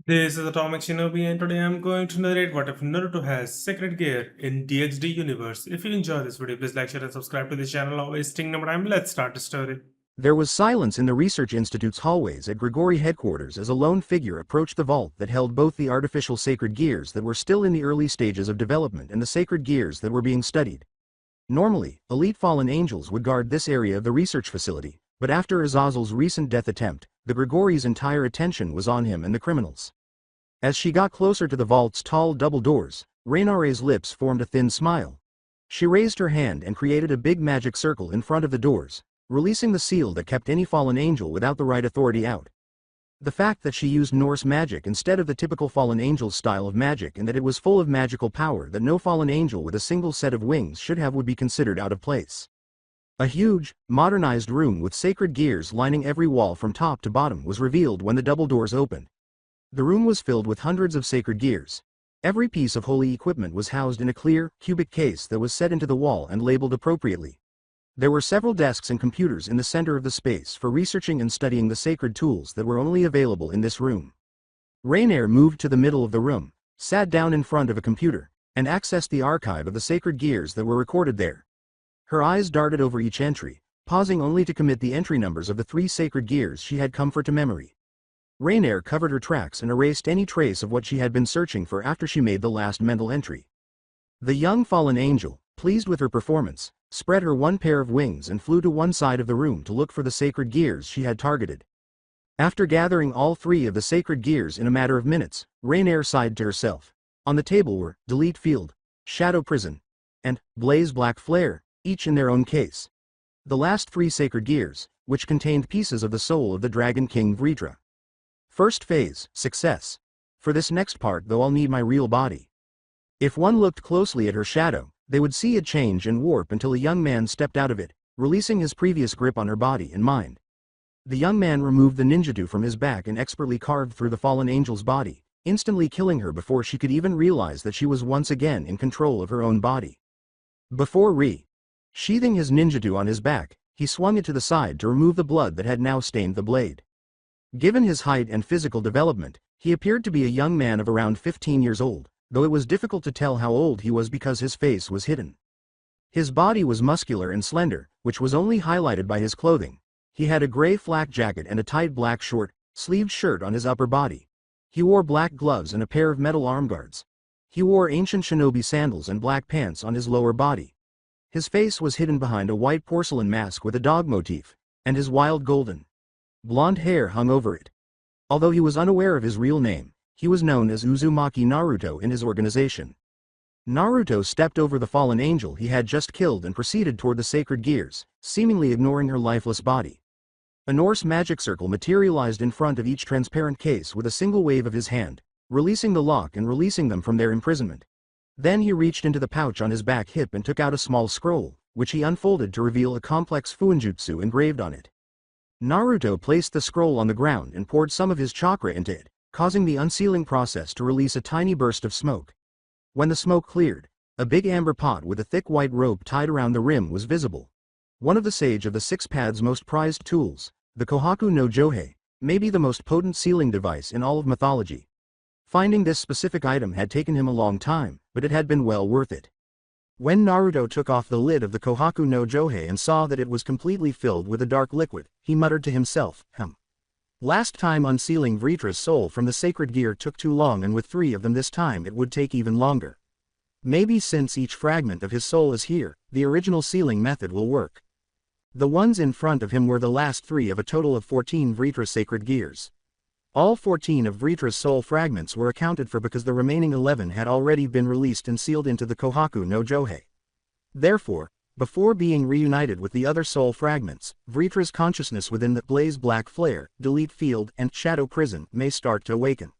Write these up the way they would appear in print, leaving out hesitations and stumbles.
This is Atomic Shinobi, and today I'm going to narrate what if Naruto has secret gear in DXD universe. If you enjoy this video, please like, share, and subscribe to the channel. Not wasting no more time. Let's start the story. There was silence in the research institute's hallways at Grigori headquarters as a lone figure approached the vault that held both the artificial sacred gears that were still in the early stages of development and the sacred gears that were being studied. Normally, elite fallen angels would guard this area of the research facility, but after Azazel's recent death attempt, the Grigori's entire attention was on him and the criminals. As she got closer to the vault's tall double doors, Reinare's lips formed a thin smile. She raised her hand and created a big magic circle in front of the doors, releasing the seal that kept any fallen angel without the right authority out. The fact that she used Norse magic instead of the typical fallen angel's style of magic and that it was full of magical power that no fallen angel with a single set of wings should have would be considered out of place. A huge, modernized room with sacred gears lining every wall from top to bottom was revealed when the double doors opened. The room was filled with hundreds of sacred gears. Every piece of holy equipment was housed in a clear, cubic case that was set into the wall and labeled appropriately. There were several desks and computers in the center of the space for researching and studying the sacred tools that were only available in this room. Reinair moved to the middle of the room, sat down in front of a computer, and accessed the archive of the sacred gears that were recorded there. Her eyes darted over each entry, pausing only to commit the entry numbers of the 3 sacred gears she had comfort to memory. Reinair covered her tracks and erased any trace of what she had been searching for after she made the last mental entry. The young fallen angel, pleased with her performance, spread her one pair of wings and flew to one side of the room to look for the sacred gears she had targeted. After gathering all 3 of the sacred gears in a matter of minutes, Reinair sighed to herself. On the table were Delete Field, Shadow Prison, and Blaze Black Flare, each in their own case. The last 3 sacred gears, which contained pieces of the soul of the Dragon King Vritra. First phase, success. For this next part though I'll need my real body. If one looked closely at her shadow, they would see it change and warp until a young man stepped out of it, releasing his previous grip on her body and mind. The young man removed the ninjutsu from his back and expertly carved through the fallen angel's body, instantly killing her before she could even realize that she was once again in control of her own body. Before sheathing his ninjutsu on his back, he swung it to the side to remove the blood that had now stained the blade. Given his height and physical development, he appeared to be a young man of around 15 years old, though it was difficult to tell how old he was because his face was hidden. His body was muscular and slender, which was only highlighted by his clothing. He had a gray flak jacket and a tight black short-sleeved shirt on his upper body. He wore black gloves and a pair of metal arm guards. He wore ancient shinobi sandals and black pants on his lower body. His face was hidden behind a white porcelain mask with a dog motif, and his wild golden blonde hair hung over it. Although he was unaware of his real name, he was known as Uzumaki Naruto in his organization. Naruto stepped over the fallen angel he had just killed and proceeded toward the sacred gears, seemingly ignoring her lifeless body. A Norse magic circle materialized in front of each transparent case with a single wave of his hand, releasing the lock and releasing them from their imprisonment. Then he reached into the pouch on his back hip and took out a small scroll, which he unfolded to reveal a complex fuinjutsu engraved on it. Naruto placed the scroll on the ground and poured some of his chakra into it, causing the unsealing process to release a tiny burst of smoke. When the smoke cleared, a big amber pot with a thick white rope tied around the rim was visible. One of the Sage of the Six Paths' most prized tools, the Kohaku no Johei, may be the most potent sealing device in all of mythology. Finding this specific item had taken him a long time, but it had been well worth it. When Naruto took off the lid of the Kohaku no Johei and saw that it was completely filled with a dark liquid, he muttered to himself, Last time unsealing Vritra's soul from the sacred gear took too long, and with 3 of them this time it would take even longer. Maybe since each fragment of his soul is here, the original sealing method will work. The ones in front of him were the last 3 of a total of 14 Vritra sacred gears. All 14 of Vritra's soul fragments were accounted for because the remaining 11 had already been released and sealed into the Kohaku no Johei. Therefore, before being reunited with the other soul fragments, Vritra's consciousness within the Blaze Black Flare, Delete Field, and Shadow Prison may start to awaken.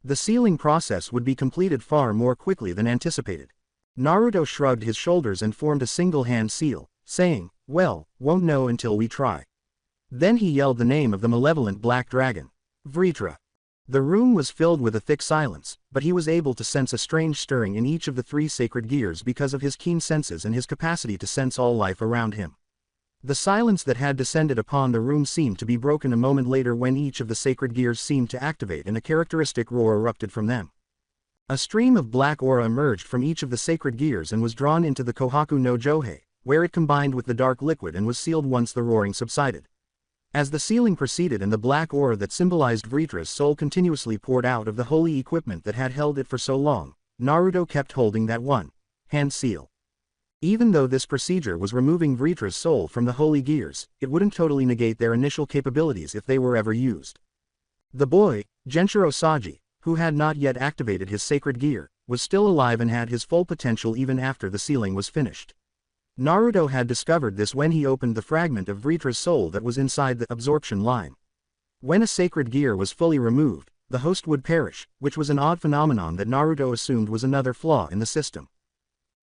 The sealing process would be completed far more quickly than anticipated. Naruto shrugged his shoulders and formed a single-hand seal, saying, "Well, won't know until we try." Then he yelled the name of the malevolent black dragon. Vritra. The room was filled with a thick silence, but he was able to sense a strange stirring in each of the 3 sacred gears because of his keen senses and his capacity to sense all life around him. The silence that had descended upon the room seemed to be broken a moment later when each of the sacred gears seemed to activate and a characteristic roar erupted from them. A stream of black aura emerged from each of the sacred gears and was drawn into the Kohaku no Johei, where it combined with the dark liquid and was sealed once the roaring subsided. As the sealing proceeded and the black aura that symbolized Vritra's soul continuously poured out of the holy equipment that had held it for so long, Naruto kept holding that one-hand seal. Even though this procedure was removing Vritra's soul from the holy gears, it wouldn't totally negate their initial capabilities if they were ever used. The boy, Genshiro Saji, who had not yet activated his sacred gear, was still alive and had his full potential even after the sealing was finished. Naruto had discovered this when he opened the fragment of Vritra's soul that was inside the absorption line. When a sacred gear was fully removed, the host would perish, which was an odd phenomenon that Naruto assumed was another flaw in the system.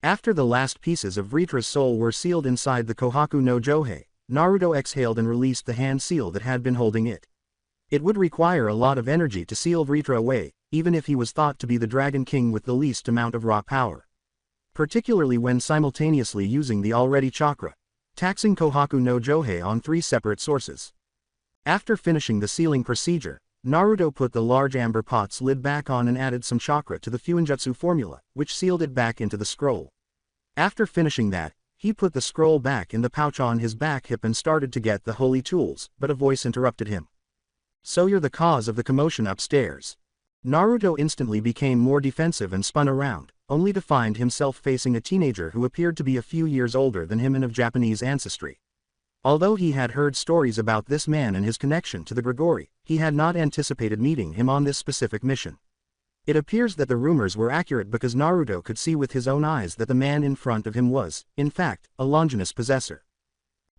After the last pieces of Vritra's soul were sealed inside the Kohaku no Johei, Naruto exhaled and released the hand seal that had been holding it. It would require a lot of energy to seal Vritra away, even if he was thought to be the Dragon King with the least amount of raw power. Particularly when simultaneously using the already chakra, taxing Kohaku no Johei on 3 separate sources. After finishing the sealing procedure, Naruto put the large amber pot's lid back on and added some chakra to the Fuinjutsu formula, which sealed it back into the scroll. After finishing that, he put the scroll back in the pouch on his back hip and started to get the holy tools, but a voice interrupted him. "So you're the cause of the commotion upstairs." Naruto instantly became more defensive and spun around, only to find himself facing a teenager who appeared to be a few years older than him and of Japanese ancestry. Although he had heard stories about this man and his connection to the Grigori, he had not anticipated meeting him on this specific mission. It appears that the rumors were accurate because Naruto could see with his own eyes that the man in front of him was, in fact, a Longinus possessor.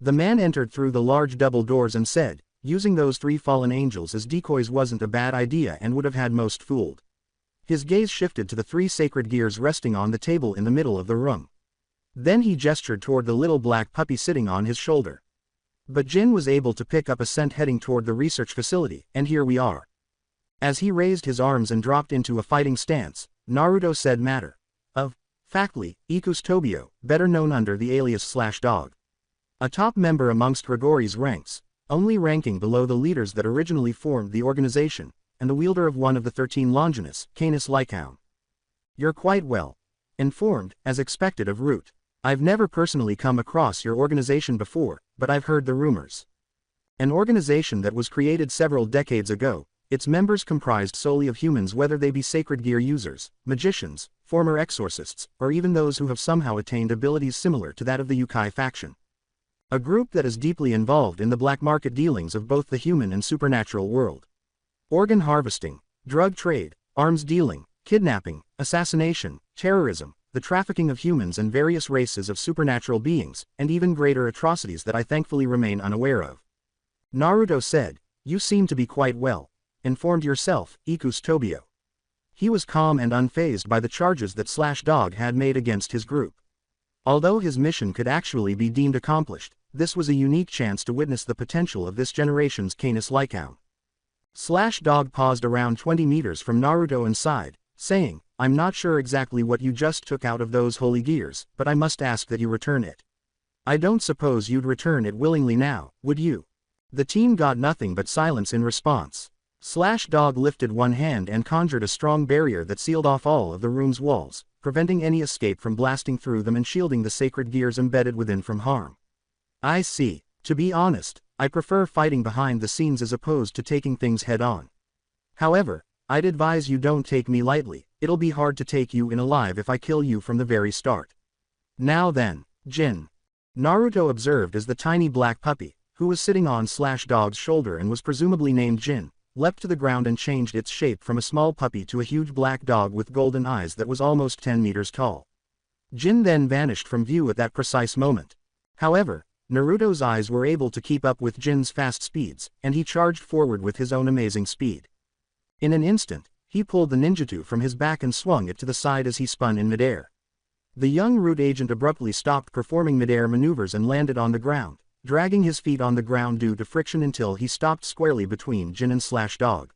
The man entered through the large double doors and said, using those 3 fallen angels as decoys wasn't a bad idea and would have had most fooled. His gaze shifted to the 3 sacred gears resting on the table in the middle of the room. Then he gestured toward the little black puppy sitting on his shoulder. But Jin was able to pick up a scent heading toward the research facility, and here we are. As he raised his arms and dropped into a fighting stance, Naruto said matter of factly, Ikus Tobio, better known under the alias /Dog. A top member amongst Grigori's ranks, only ranking below the leaders that originally formed the organization, and the wielder of one of the 13 Longinus, Canis Lycaon. You're quite well informed, as expected of Root. I've never personally come across your organization before, but I've heard the rumors. An organization that was created several decades ago, its members comprised solely of humans, whether they be sacred gear users, magicians, former exorcists, or even those who have somehow attained abilities similar to that of the Ukai faction. A group that is deeply involved in the black market dealings of both the human and supernatural world. Organ harvesting, drug trade, arms dealing, kidnapping, assassination, terrorism, the trafficking of humans and various races of supernatural beings, and even greater atrocities that I thankfully remain unaware of. Naruto said, you seem to be quite well informed yourself, Ikus Tobio. He was calm and unfazed by the charges that /Dog had made against his group. Although his mission could actually be deemed accomplished, this was a unique chance to witness the potential of this generation's Canis Lycaon. /Dog paused around 20 meters from Naruto and sighed, saying, I'm not sure exactly what you just took out of those holy gears, but I must ask that you return it. I don't suppose you'd return it willingly now, would you? The team got nothing but silence in response. /Dog lifted one hand and conjured a strong barrier that sealed off all of the room's walls, preventing any escape from blasting through them and shielding the sacred gears embedded within from harm. I see. To be honest, I prefer fighting behind the scenes as opposed to taking things head-on. However, I'd advise you don't take me lightly. It'll be hard to take you in alive if I kill you from the very start. Now then, Jin. Naruto observed as the tiny black puppy, who was sitting on /Dog's shoulder and was presumably named Jin, leapt to the ground and changed its shape from a small puppy to a huge black dog with golden eyes that was almost 10 meters tall. Jin then vanished from view at that precise moment. However, Naruto's eyes were able to keep up with Jin's fast speeds, and he charged forward with his own amazing speed. In an instant, he pulled the ninjutsu from his back and swung it to the side as he spun in midair. The young Root agent abruptly stopped performing midair maneuvers and landed on the ground, dragging his feet on the ground due to friction until he stopped squarely between Jin and /Dog.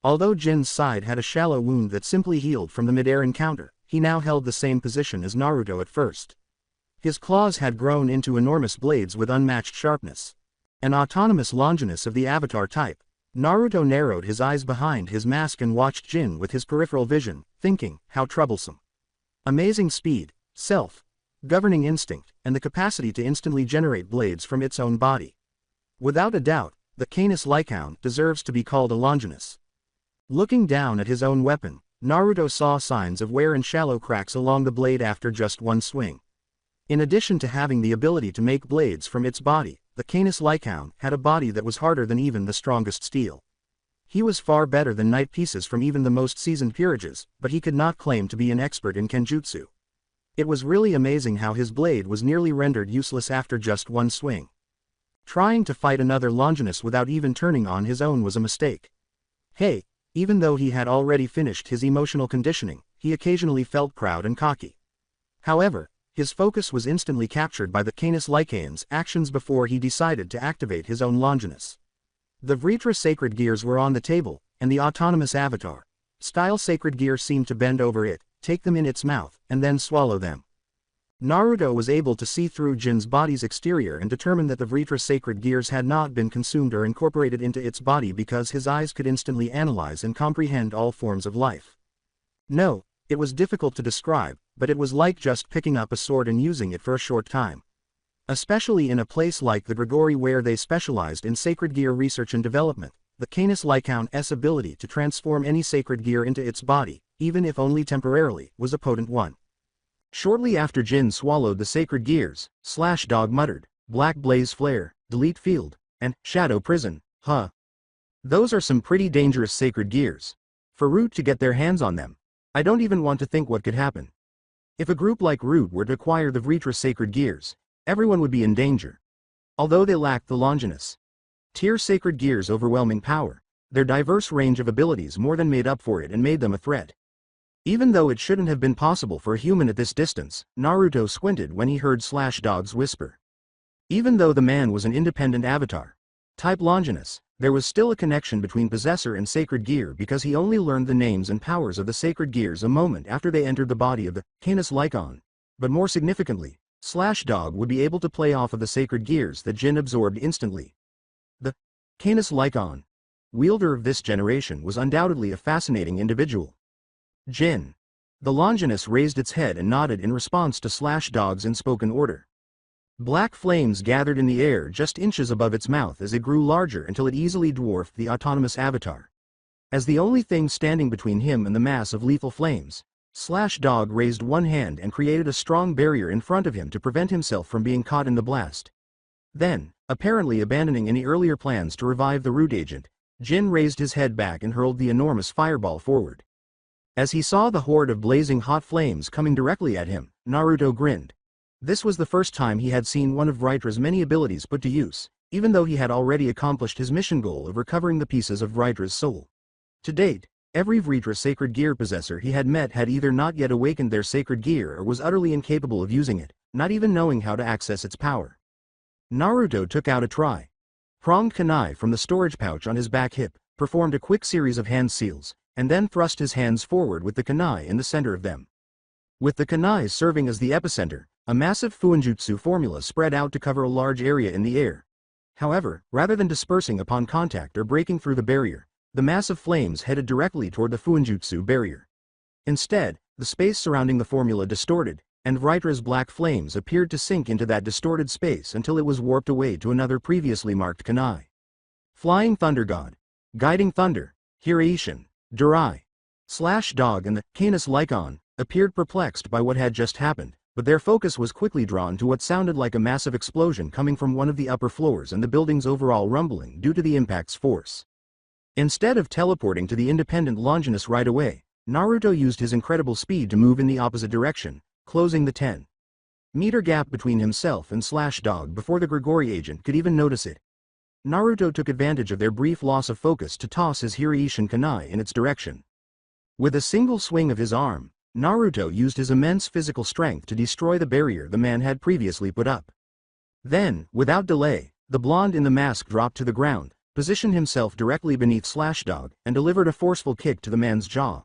Although Jin's side had a shallow wound that simply healed from the midair encounter, he now held the same position as Naruto at first. His claws had grown into enormous blades with unmatched sharpness. An autonomous Longinus of the Avatar type. Naruto narrowed his eyes behind his mask and watched Jin with his peripheral vision, thinking, how troublesome. Amazing speed, self-governing instinct, and the capacity to instantly generate blades from its own body. Without a doubt, the Canis Lycaon deserves to be called a Longinus. Looking down at his own weapon, Naruto saw signs of wear and shallow cracks along the blade after just one swing. In addition to having the ability to make blades from its body, the Canis Lycaon had a body that was harder than even the strongest steel. He was far better than knight pieces from even the most seasoned peerages, but he could not claim to be an expert in kenjutsu. It was really amazing how his blade was nearly rendered useless after just one swing. Trying to fight another Longinus without even turning on his own was a mistake. Hey, even though he had already finished his emotional conditioning, he occasionally felt proud and cocky. However, his focus was instantly captured by the Canis Lycaon's actions before he decided to activate his own Longinus. The Vritra sacred gears were on the table, and the autonomous avatar style sacred gear seemed to bend over it, take them in its mouth, and then swallow them. Naruto was able to see through Jin's body's exterior and determine that the Vritra sacred gears had not been consumed or incorporated into its body because his eyes could instantly analyze and comprehend all forms of life. No, it was difficult to describe, but it was like just picking up a sword and using it for a short time. Especially in a place like the Grigori where they specialized in sacred gear research and development, the Canis Lycaon's ability to transform any sacred gear into its body, even if only temporarily, was a potent one. Shortly after Jin swallowed the sacred gears, Dog muttered, Black Blaze Flare, Delete Field, and Shadow Prison, huh? Those are some pretty dangerous sacred gears. For Root to get their hands on them, I don't even want to think what could happen. If a group like Root were to acquire the Vritra sacred gears, everyone would be in danger. Although they lacked the Longinus tier sacred gears' overwhelming power, their diverse range of abilities more than made up for it and made them a threat. Even though it shouldn't have been possible for a human at this distance, Naruto squinted when he heard Dog's whisper. Even though the man was an independent avatar type Longinus, there was still a connection between possessor and sacred gear because he only learned the names and powers of the sacred gears a moment after they entered the body of the Canis Lycaon. But more significantly, Dog would be able to play off of the sacred gears that Jin absorbed instantly. The Canis Lycaon wielder of this generation was undoubtedly a fascinating individual. Jin. The Longinus raised its head and nodded in response to Dog's unspoken order. Black flames gathered in the air just inches above its mouth as it grew larger until it easily dwarfed the autonomous avatar. As the only thing standing between him and the mass of lethal flames, Dog raised one hand and created a strong barrier in front of him to prevent himself from being caught in the blast. Then, apparently abandoning any earlier plans to revive the Root agent, Jin raised his head back and hurled the enormous fireball forward. As he saw the horde of blazing hot flames coming directly at him, Naruto grinned. This was the first time he had seen one of Vritra's many abilities put to use, even though he had already accomplished his mission goal of recovering the pieces of Vritra's soul. To date, every Vritra sacred gear possessor he had met had either not yet awakened their sacred gear or was utterly incapable of using it, not even knowing how to access its power. Naruto took out a tri-pronged kunai from the storage pouch on his back hip, performed a quick series of hand seals, and then thrust his hands forward with the kunai in the center of them. With the kunai serving as the epicenter, a massive fuinjutsu formula spread out to cover a large area in the air. However, rather than dispersing upon contact or breaking through the barrier, the massive flames headed directly toward the fuinjutsu barrier. Instead, the space surrounding the formula distorted, and Vritra's black flames appeared to sink into that distorted space until it was warped away to another previously marked kunai. Flying Thunder God, Guiding Thunder, Hiraishin, Durai, Dog and the Canis Lycaon appeared perplexed by what had just happened, but their focus was quickly drawn to what sounded like a massive explosion coming from one of the upper floors and the building's overall rumbling due to the impact's force. Instead of teleporting to the independent Longinus right away, Naruto used his incredible speed to move in the opposite direction, closing the 10-meter gap between himself and Dog before the Grigori agent could even notice it. Naruto took advantage of their brief loss of focus to toss his Hiraishin kunai in its direction. With a single swing of his arm, Naruto used his immense physical strength to destroy the barrier the man had previously put up. Then, without delay, the blonde in the mask dropped to the ground, positioned himself directly beneath Dog, and delivered a forceful kick to the man's jaw.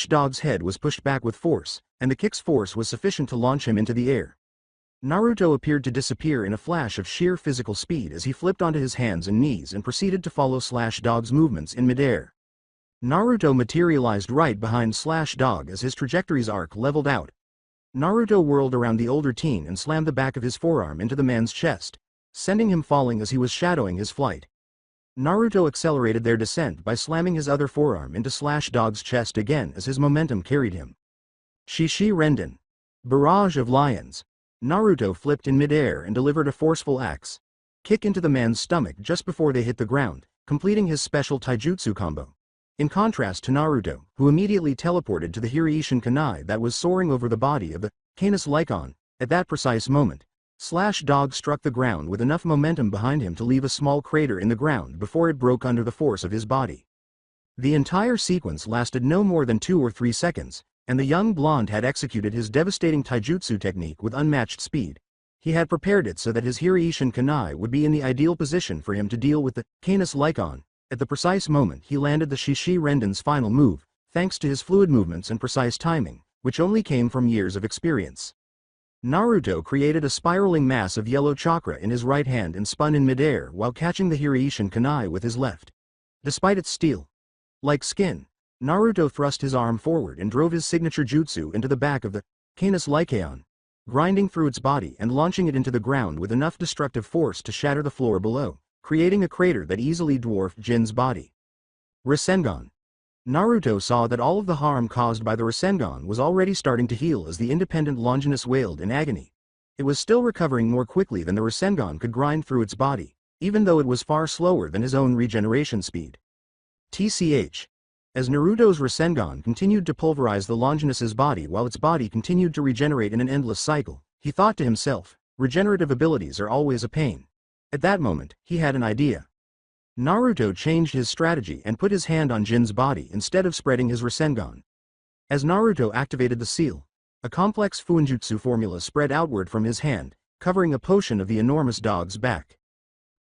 Dog's head was pushed back with force, and the kick's force was sufficient to launch him into the air. Naruto appeared to disappear in a flash of sheer physical speed as he flipped onto his hands and knees and proceeded to follow Slash Dog's movements in midair. Naruto materialized right behind Slash Dog as his trajectory's arc leveled out. Naruto whirled around the older teen and slammed the back of his forearm into the man's chest, sending him falling as he was shadowing his flight. Naruto accelerated their descent by slamming his other forearm into Slash Dog's chest again as his momentum carried him. Shishi Renden. Barrage of lions. Naruto flipped in midair and delivered a forceful axe kick into the man's stomach just before they hit the ground, completing his special taijutsu combo. In contrast to Naruto, who immediately teleported to the Hiraishin Kunai that was soaring over the body of the Canis Lycaon, at that precise moment, Slash Dog struck the ground with enough momentum behind him to leave a small crater in the ground before it broke under the force of his body. The entire sequence lasted no more than 2 or 3 seconds, and the young blonde had executed his devastating taijutsu technique with unmatched speed. He had prepared it so that his Hiraishin Kunai would be in the ideal position for him to deal with the Canis Lycaon. At the precise moment he landed the Shishi Renden's final move, thanks to his fluid movements and precise timing, which only came from years of experience. Naruto created a spiraling mass of yellow chakra in his right hand and spun in midair while catching the Hiraishin Kunai with his left. Despite its steel-like skin, Naruto thrust his arm forward and drove his signature jutsu into the back of the Canis Lycaon, grinding through its body and launching it into the ground with enough destructive force to shatter the floor below, creating a crater that easily dwarfed Jin's body. Rasengan. Naruto saw that all of the harm caused by the Rasengan was already starting to heal as the independent Longinus wailed in agony. It was still recovering more quickly than the Rasengan could grind through its body, even though it was far slower than his own regeneration speed. TCH. As Naruto's Rasengan continued to pulverize the Longinus's body while its body continued to regenerate in an endless cycle, he thought to himself, regenerative abilities are always a pain. At that moment, he had an idea. Naruto changed his strategy and put his hand on Jin's body instead of spreading his Rasengan. As Naruto activated the seal, a complex Fuinjutsu formula spread outward from his hand, covering a portion of the enormous dog's back.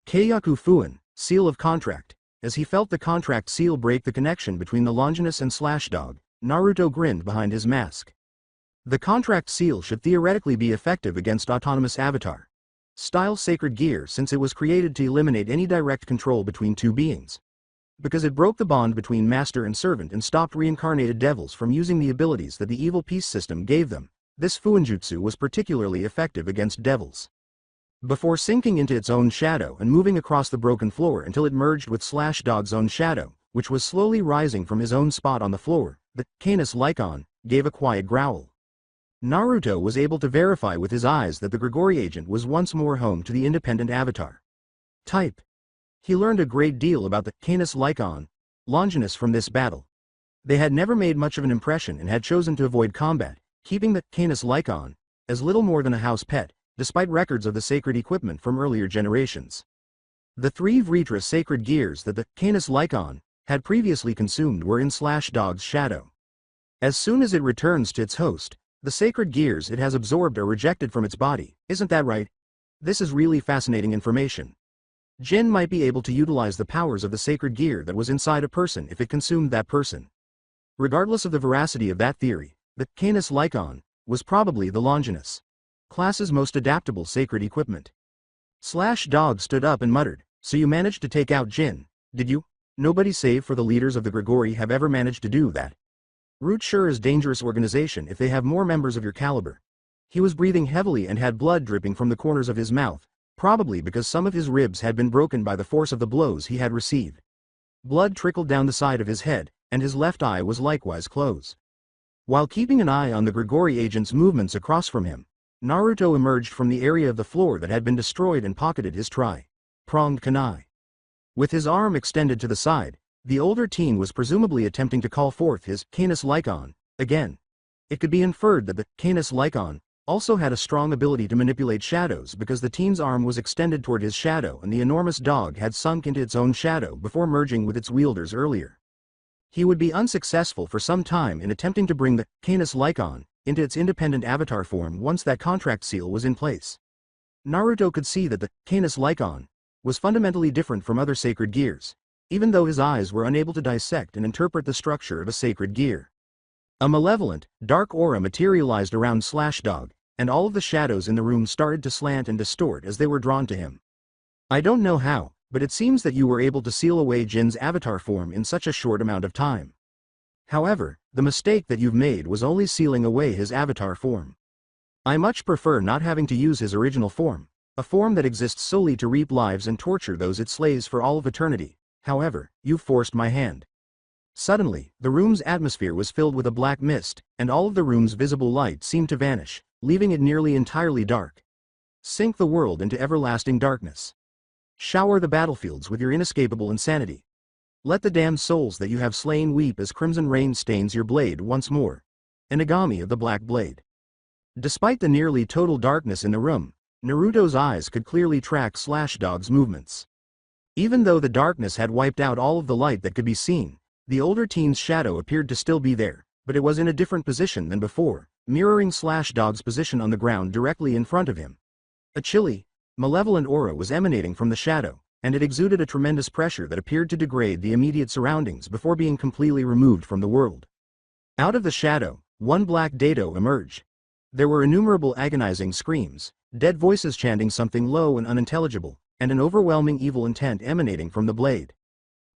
Keiyaku Fuin, Seal of Contract. As he felt the contract seal break the connection between the Longinus and Slash Dog, Naruto grinned behind his mask. The contract seal should theoretically be effective against autonomous avatar style sacred gear since it was created to eliminate any direct control between two beings. Because it broke the bond between master and servant and stopped reincarnated devils from using the abilities that the evil peace system gave them, this Fuinjutsu was particularly effective against devils. Before sinking into its own shadow and moving across the broken floor until it merged with Slash Dog's own shadow, which was slowly rising from his own spot on the floor, the Canis Lycaon gave a quiet growl. Naruto was able to verify with his eyes that the Grigori agent was once more home to the independent avatar type. He learned a great deal about the Canis Lycaon Longinus from this battle. They had never made much of an impression and had chosen to avoid combat, keeping the Canis Lycaon as little more than a house pet, despite records of the sacred equipment from earlier generations. The 3 Vritra sacred gears that the Canis Lycaon had previously consumed were in Slash Dog's shadow. As soon as it returns to its host, the sacred gears it has absorbed are rejected from its body, isn't that right? This is really fascinating information. Jin might be able to utilize the powers of the sacred gear that was inside a person if it consumed that person. Regardless of the veracity of that theory, the Canis Lycaon was probably the Longinus class's most adaptable sacred equipment. Slash Dog stood up and muttered, "So you managed to take out Jin, did you? Nobody save for the leaders of the Grigori have ever managed to do that. Root sure is dangerous organization if they have more members of your caliber." He was breathing heavily and had blood dripping from the corners of his mouth, probably because some of his ribs had been broken by the force of the blows he had received. Blood trickled down the side of his head, and his left eye was likewise closed. While keeping an eye on the Grigori agent's movements across from him, Naruto emerged from the area of the floor that had been destroyed and pocketed his tri-pronged kunai. With his arm extended to the side, the older teen was presumably attempting to call forth his Canis Lycaon again. It could be inferred that the Canis Lycaon also had a strong ability to manipulate shadows because the teen's arm was extended toward his shadow and the enormous dog had sunk into its own shadow before merging with its wielders earlier. He would be unsuccessful for some time in attempting to bring the Canis Lycaon into its independent avatar form once that contract seal was in place. Naruto could see that the Canis Lycaon was fundamentally different from other sacred gears, even though his eyes were unable to dissect and interpret the structure of a sacred gear. A malevolent, dark aura materialized around Slash Dog, and all of the shadows in the room started to slant and distort as they were drawn to him. I don't know how, but it seems that you were able to seal away Jin's avatar form in such a short amount of time. However, the mistake that you've made was only sealing away his avatar form. I much prefer not having to use his original form, a form that exists solely to reap lives and torture those it slays for all of eternity. However, you've forced my hand. Suddenly, the room's atmosphere was filled with a black mist, and all of the room's visible light seemed to vanish, leaving it nearly entirely dark. Sink the world into everlasting darkness. Shower the battlefields with your inescapable insanity. Let the damned souls that you have slain weep as crimson rain stains your blade once more. Inagami of the Black Blade. Despite the nearly total darkness in the room, Naruto's eyes could clearly track Slashdog's movements. Even though the darkness had wiped out all of the light that could be seen, the older teen's shadow appeared to still be there, but it was in a different position than before, mirroring Slashdog's position on the ground directly in front of him. A chilly, malevolent aura was emanating from the shadow, and it exuded a tremendous pressure that appeared to degrade the immediate surroundings before being completely removed from the world. Out of the shadow, one black dado emerged. There were innumerable agonizing screams, dead voices chanting something low and unintelligible, and an overwhelming evil intent emanating from the blade.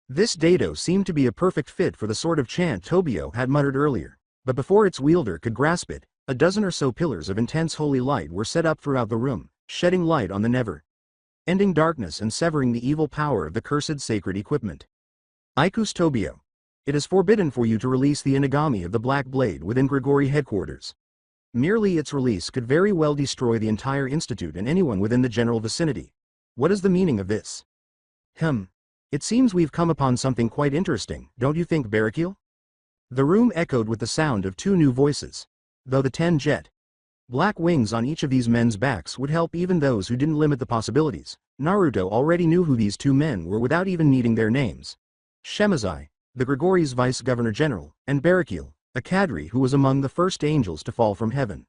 This dado seemed to be a perfect fit for the sort of chant Tobio had muttered earlier, but before its wielder could grasp it, a dozen or so pillars of intense holy light were set up throughout the room, shedding light on the never-ending darkness and severing the evil power of the cursed sacred equipment. Ikus Tobio. It is forbidden for you to release the Inagami of the Black Blade within Grigori headquarters. Merely its release could very well destroy the entire institute and anyone within the general vicinity. What is the meaning of this? It seems we've come upon something quite interesting, don't you think, Barrakiel? The room echoed with the sound of two new voices. Though the 10 jet black wings on each of these men's backs would help even those who didn't limit the possibilities, Naruto already knew who these two men were without even needing their names. Shemazai, the Grigori's vice-governor-general, and Barrakiel, a cadre who was among the first angels to fall from heaven.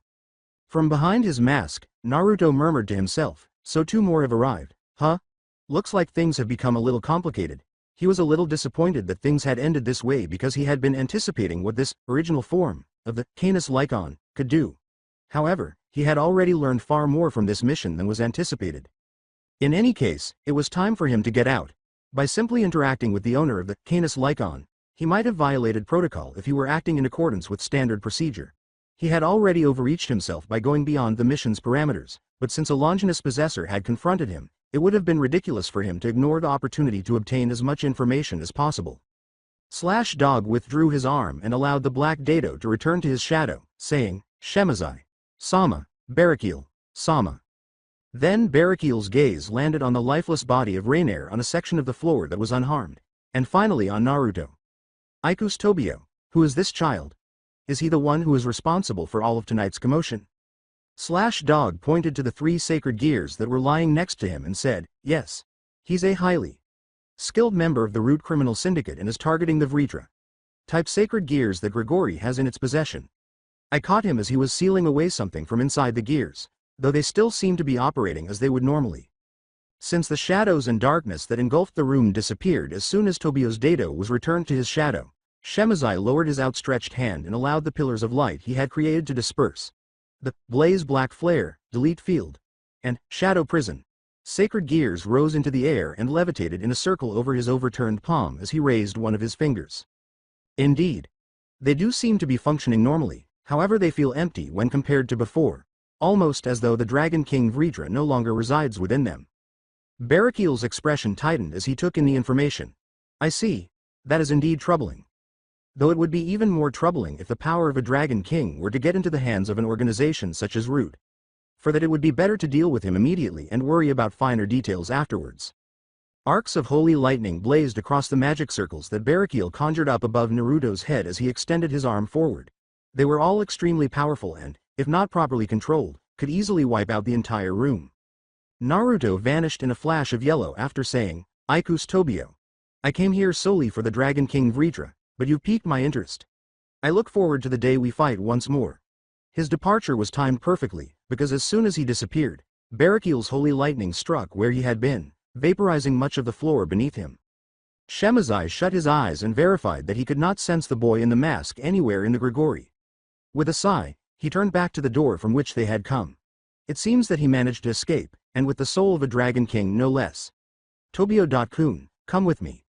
From behind his mask, Naruto murmured to himself, so two more have arrived, huh? Looks like things have become a little complicated. He was a little disappointed that things had ended this way because he had been anticipating what this original form of the Canis Lycon could do. However, he had already learned far more from this mission than was anticipated. In any case, it was time for him to get out. By simply interacting with the owner of the Canis Lycon, he might have violated protocol if he were acting in accordance with standard procedure. He had already overreached himself by going beyond the mission's parameters, but since a Longinus possessor had confronted him, it would have been ridiculous for him to ignore the opportunity to obtain as much information as possible. Slashdog withdrew his arm and allowed the black dado to return to his shadow, saying, Shemazai. Sama, Barrakiel, Sama. Then Barrakiel's gaze landed on the lifeless body of Rainier on a section of the floor that was unharmed, and finally on Naruto. Ikus Tobio, who is this child? Is he the one who is responsible for all of tonight's commotion? Slashdog pointed to the 3 sacred gears that were lying next to him and said, yes. He's a highly skilled member of the Root Criminal Syndicate and is targeting the Vritra type sacred gears that Grigori has in its possession. I caught him as he was sealing away something from inside the gears, though they still seemed to be operating as they would normally. Since the shadows and darkness that engulfed the room disappeared as soon as Tobio's dado was returned to his shadow, Shemazai lowered his outstretched hand and allowed the pillars of light he had created to disperse. The blaze black flare, delete field, and shadow prison. Sacred gears rose into the air and levitated in a circle over his overturned palm as he raised one of his fingers. Indeed, they do seem to be functioning normally. However, they feel empty when compared to before, almost as though the Dragon King Vritra no longer resides within them. Barrakiel's expression tightened as he took in the information. I see. That is indeed troubling. Though it would be even more troubling if the power of a Dragon King were to get into the hands of an organization such as Root. For that it would be better to deal with him immediately and worry about finer details afterwards. Arcs of holy lightning blazed across the magic circles that Barrakiel conjured up above Naruto's head as he extended his arm forward. They were all extremely powerful and, if not properly controlled, could easily wipe out the entire room. Naruto vanished in a flash of yellow after saying, Ikus Tobio. I came here solely for the Dragon King Vritra, but you've piqued my interest. I look forward to the day we fight once more. His departure was timed perfectly, because as soon as he disappeared, Barrakiel's holy lightning struck where he had been, vaporizing much of the floor beneath him. Shemazai shut his eyes and verified that he could not sense the boy in the mask anywhere in the Grigori. With a sigh, He turned back to the door from which they had come. It seems that he managed to escape, and with the soul of a Dragon King no less. Tobio.kun, come with me.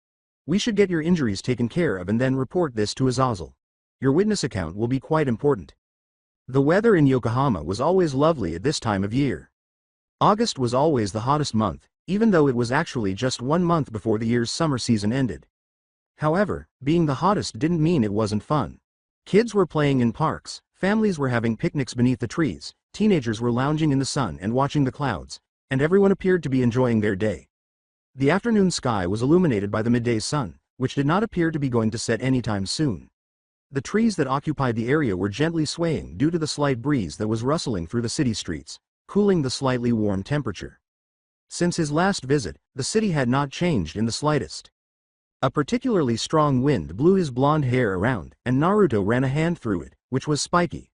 We should get your injuries taken care of and then report this to Azazel. Your witness account will be quite important. The weather in Yokohama was always lovely at this time of year. August was always the hottest month, even though it was actually just 1 month before the year's summer season ended. However, being the hottest didn't mean it wasn't fun. Kids were playing in parks, families were having picnics beneath the trees, teenagers were lounging in the sun and watching the clouds, and everyone appeared to be enjoying their day. The afternoon sky was illuminated by the midday sun, which did not appear to be going to set anytime soon. The trees that occupied the area were gently swaying due to the slight breeze that was rustling through the city streets, cooling the slightly warm temperature. Since his last visit, the city had not changed in the slightest. A particularly strong wind blew his blonde hair around, and Naruto ran a hand through it, which was spiky.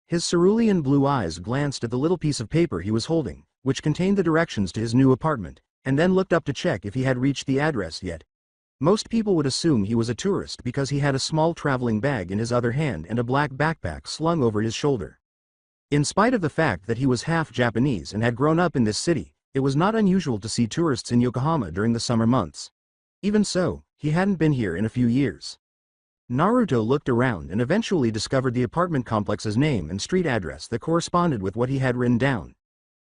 His cerulean blue eyes glanced at the little piece of paper he was holding, which contained the directions to his new apartment, and then looked up to check if he had reached the address yet. Most people would assume he was a tourist because he had a small traveling bag in his other hand and a black backpack slung over his shoulder. In spite of the fact that he was half Japanese and had grown up in this city, it was not unusual to see tourists in Yokohama during the summer months. Even so, he hadn't been here in a few years. Naruto looked around and eventually discovered the apartment complex's name and street address that corresponded with what he had written down.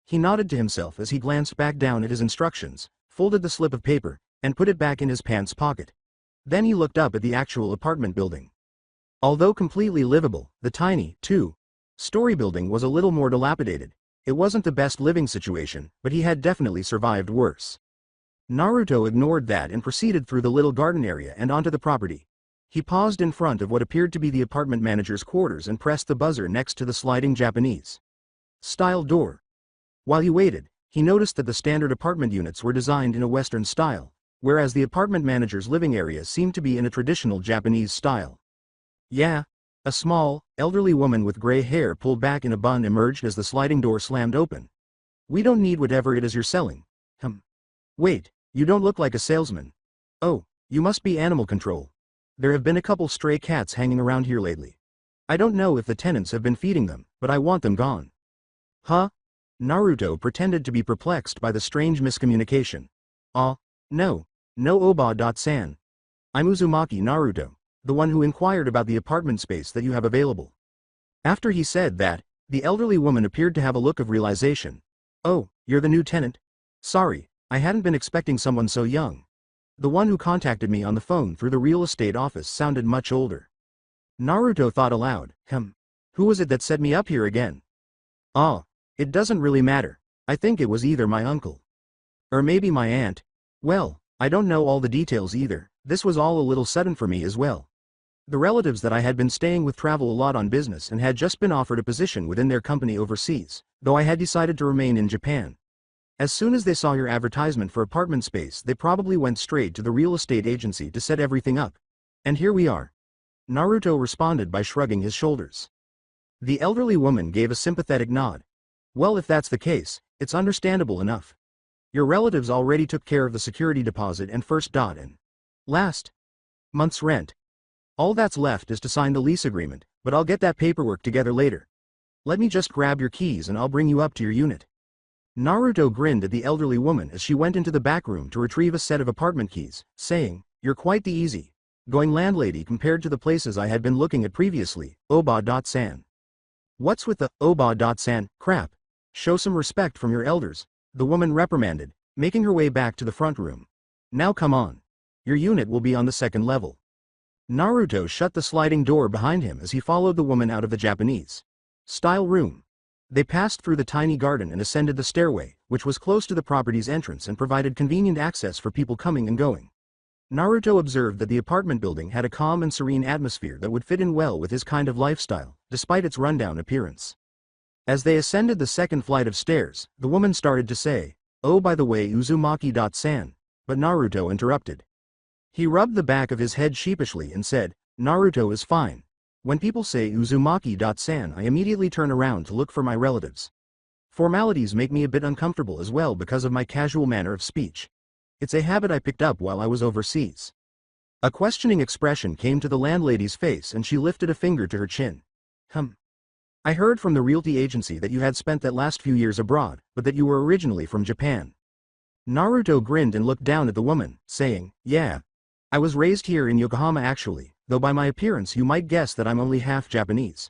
He nodded to himself as he glanced back down at his instructions, folded the slip of paper, and put it back in his pants pocket. Then he looked up at the actual apartment building. Although completely livable, the tiny, two-story building was a little more dilapidated. It wasn't the best living situation, but he had definitely survived worse. Naruto ignored that and proceeded through the little garden area and onto the property. He paused in front of what appeared to be the apartment manager's quarters and pressed the buzzer next to the sliding Japanese-style door. While he waited, he noticed that the standard apartment units were designed in a Western style, whereas the apartment manager's living area seemed to be in a traditional Japanese style. Yeah. A small, elderly woman with gray hair pulled back in a bun emerged as the sliding door slammed open. We don't need whatever it is you're selling. Wait, you don't look like a salesman. Oh, you must be animal control. There have been a couple stray cats hanging around here lately. I don't know if the tenants have been feeding them, but I want them gone. Huh? Naruto pretended to be perplexed by the strange miscommunication. No Oba-san. I'm Uzumaki Naruto, the one who inquired about the apartment space that you have available. After he said that, the elderly woman appeared to have a look of realization. Oh, you're the new tenant? Sorry, I hadn't been expecting someone so young. The one who contacted me on the phone through the real estate office sounded much older. Naruto thought aloud, who was it that set me up here again? It doesn't really matter. I think it was either my uncle. Or maybe my aunt. Well, I don't know all the details either. This was all a little sudden for me as well. The relatives that I had been staying with travel a lot on business and had just been offered a position within their company overseas, though I had decided to remain in Japan. As soon as they saw your advertisement for apartment space, they probably went straight to the real estate agency to set everything up. And here we are. Naruto responded by shrugging his shoulders. The elderly woman gave a sympathetic nod. Well, if that's the case, it's understandable enough. Your relatives already took care of the security deposit and first and last month's rent. All that's left is to sign the lease agreement, but I'll get that paperwork together later. Let me just grab your keys and I'll bring you up to your unit. Naruto grinned at the elderly woman as she went into the back room to retrieve a set of apartment keys, saying, You're quite the easy-going landlady compared to the places I had been looking at previously, Oba-san. What's with the Oba-san crap? Show some respect from your elders, the woman reprimanded, making her way back to the front room. Now come on. Your unit will be on the second level. Naruto shut the sliding door behind him as he followed the woman out of the Japanese-style room. They passed through the tiny garden and ascended the stairway, which was close to the property's entrance and provided convenient access for people coming and going. Naruto observed that the apartment building had a calm and serene atmosphere that would fit in well with his kind of lifestyle, despite its rundown appearance. As they ascended the second flight of stairs, the woman started to say, Oh, by the way, Uzumaki-san, but Naruto interrupted. He rubbed the back of his head sheepishly and said, Naruto is fine. When people say Uzumaki-san, I immediately turn around to look for my relatives. Formalities make me a bit uncomfortable as well because of my casual manner of speech. It's a habit I picked up while I was overseas. A questioning expression came to the landlady's face and she lifted a finger to her chin. I heard from the realty agency that you had spent that last few years abroad, but that you were originally from Japan. Naruto grinned and looked down at the woman, saying, yeah. I was raised here in Yokohama actually, though by my appearance you might guess that I'm only half Japanese.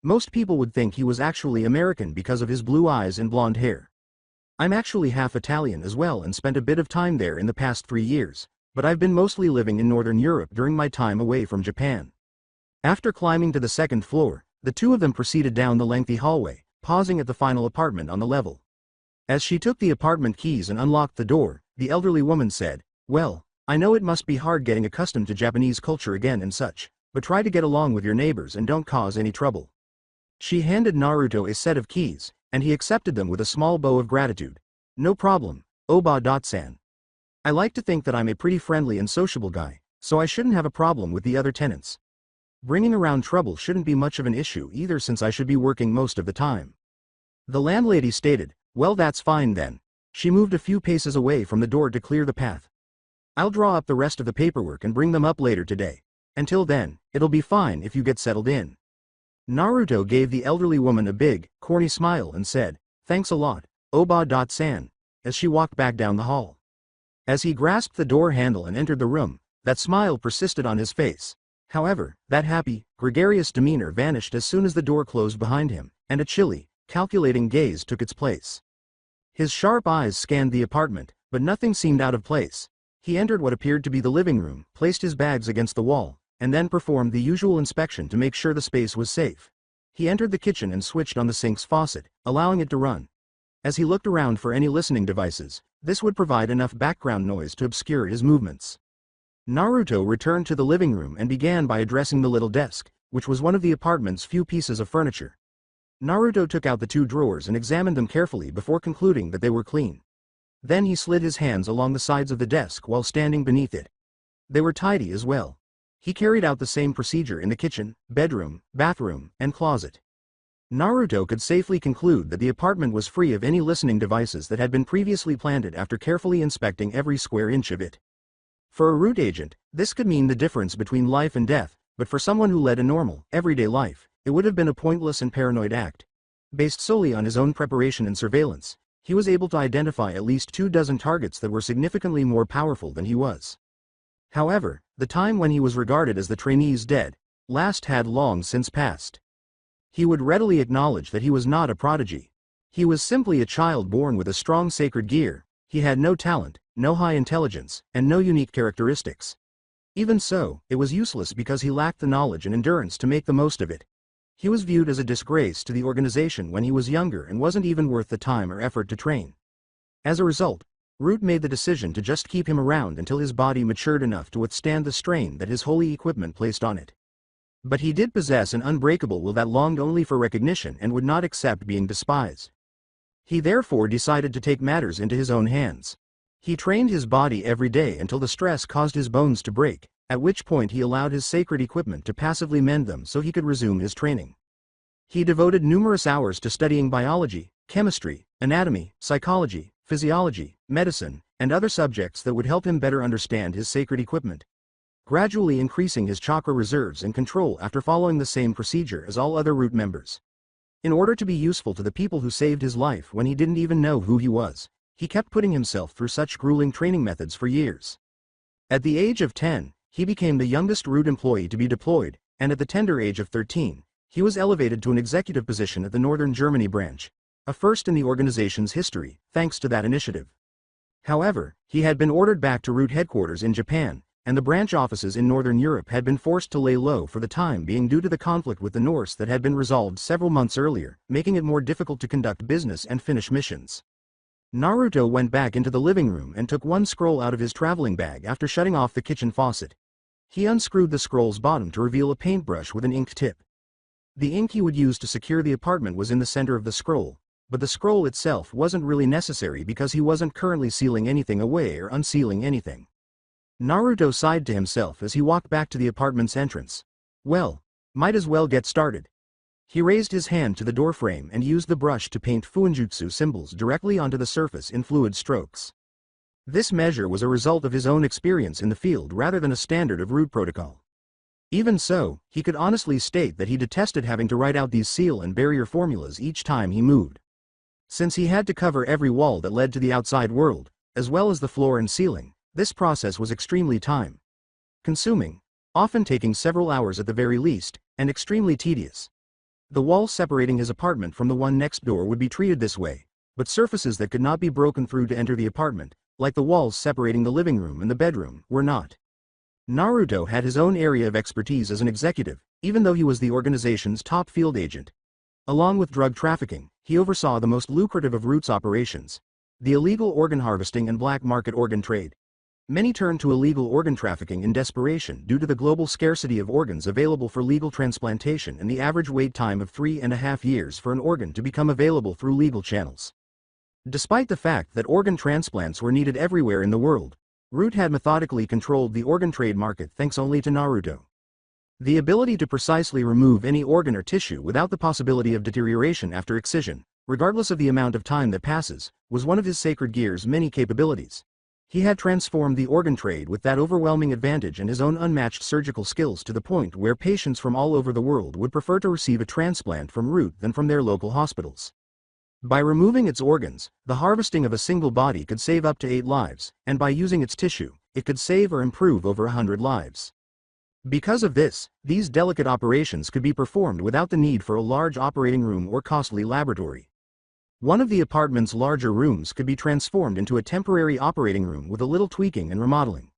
Most people would think he was actually American because of his blue eyes and blonde hair. I'm actually half Italian as well and spent a bit of time there in the past 3 years, but I've been mostly living in Northern Europe during my time away from Japan. After climbing to the second floor, the two of them proceeded down the lengthy hallway, pausing at the final apartment on the level. As she took the apartment keys and unlocked the door, the elderly woman said, well, I know it must be hard getting accustomed to Japanese culture again and such, but try to get along with your neighbors and don't cause any trouble. She handed Naruto a set of keys, and he accepted them with a small bow of gratitude. No problem, Oba-san. I like to think that I'm a pretty friendly and sociable guy, so I shouldn't have a problem with the other tenants. Bringing around trouble shouldn't be much of an issue either since I should be working most of the time. The landlady stated, well that's fine then. She moved a few paces away from the door to clear the path. I'll draw up the rest of the paperwork and bring them up later today. Until then, it'll be fine if you get settled in. Naruto gave the elderly woman a big, corny smile and said, thanks a lot, Oba-san, as she walked back down the hall. As he grasped the door handle and entered the room, that smile persisted on his face. However, that happy, gregarious demeanor vanished as soon as the door closed behind him, and a chilly, calculating gaze took its place. His sharp eyes scanned the apartment, but nothing seemed out of place. He entered what appeared to be the living room, placed his bags against the wall, and then performed the usual inspection to make sure the space was safe. He entered the kitchen and switched on the sink's faucet, allowing it to run. As he looked around for any listening devices, this would provide enough background noise to obscure his movements. Naruto returned to the living room and began by addressing the little desk, which was one of the apartment's few pieces of furniture. Naruto took out the 2 drawers and examined them carefully before concluding that they were clean. Then he slid his hands along the sides of the desk while standing beneath it. They were tidy as well. He carried out the same procedure in the kitchen, bedroom, bathroom, and closet. Naruto could safely conclude that the apartment was free of any listening devices that had been previously planted after carefully inspecting every square inch of it. For a root agent, this could mean the difference between life and death, but for someone who led a normal, everyday life, it would have been a pointless and paranoid act. Based solely on his own preparation and surveillance, he was able to identify at least 24 targets that were significantly more powerful than he was. However, the time when he was regarded as the trainee's dead last had long since passed. He would readily acknowledge that he was not a prodigy. He was simply a child born with a strong sacred gear. He had no talent, no high intelligence, and no unique characteristics. Even so, it was useless because he lacked the knowledge and endurance to make the most of it. He was viewed as a disgrace to the organization when he was younger and wasn't even worth the time or effort to train. As a result, Root made the decision to just keep him around until his body matured enough to withstand the strain that his holy equipment placed on it. But he did possess an unbreakable will that longed only for recognition and would not accept being despised. He therefore decided to take matters into his own hands. He trained his body every day until the stress caused his bones to break, at which point he allowed his sacred equipment to passively mend them so he could resume his training. He devoted numerous hours to studying biology, chemistry, anatomy, psychology, physiology, medicine, and other subjects that would help him better understand his sacred equipment, gradually increasing his chakra reserves and control after following the same procedure as all other Root members. In order to be useful to the people who saved his life when he didn't even know who he was, he kept putting himself through such grueling training methods for years. At the age of 10, he became the youngest Root employee to be deployed, and at the tender age of 13, he was elevated to an executive position at the Northern Germany branch, a first in the organization's history, thanks to that initiative. However, he had been ordered back to Root headquarters in Japan, and the branch offices in Northern Europe had been forced to lay low for the time being due to the conflict with the Norse that had been resolved several months earlier, making it more difficult to conduct business and finish missions. Naruto went back into the living room and took one scroll out of his traveling bag after shutting off the kitchen faucet. He unscrewed the scroll's bottom to reveal a paintbrush with an ink tip. The ink he would use to secure the apartment was in the center of the scroll, but the scroll itself wasn't really necessary because he wasn't currently sealing anything away or unsealing anything. Naruto sighed to himself as he walked back to the apartment's entrance. Well, might as well get started. He raised his hand to the doorframe and used the brush to paint Fuinjutsu symbols directly onto the surface in fluid strokes. This measure was a result of his own experience in the field rather than a standard of Root protocol. Even so, he could honestly state that he detested having to write out these seal and barrier formulas each time he moved. Since he had to cover every wall that led to the outside world, as well as the floor and ceiling, this process was extremely time-consuming, often taking several hours at the very least, and extremely tedious. The wall separating his apartment from the one next door would be treated this way, but surfaces that could not be broken through to enter the apartment, like the walls separating the living room and the bedroom, were not. Naruto had his own area of expertise as an executive, even though he was the organization's top field agent. Along with drug trafficking, he oversaw the most lucrative of Root's operations, the illegal organ harvesting and black market organ trade. Many turned to illegal organ trafficking in desperation due to the global scarcity of organs available for legal transplantation and the average wait time of 3.5 years for an organ to become available through legal channels. Despite the fact that organ transplants were needed everywhere in the world, Root had methodically controlled the organ trade market thanks only to Naruto. The ability to precisely remove any organ or tissue without the possibility of deterioration after excision, regardless of the amount of time that passes, was one of his sacred gear's many capabilities. He had transformed the organ trade with that overwhelming advantage and his own unmatched surgical skills to the point where patients from all over the world would prefer to receive a transplant from Root than from their local hospitals. By removing its organs, the harvesting of a single body could save up to 8 lives, and by using its tissue, it could save or improve over 100 lives. Because of this, these delicate operations could be performed without the need for a large operating room or costly laboratory. One of the apartment's larger rooms could be transformed into a temporary operating room with a little tweaking and remodeling.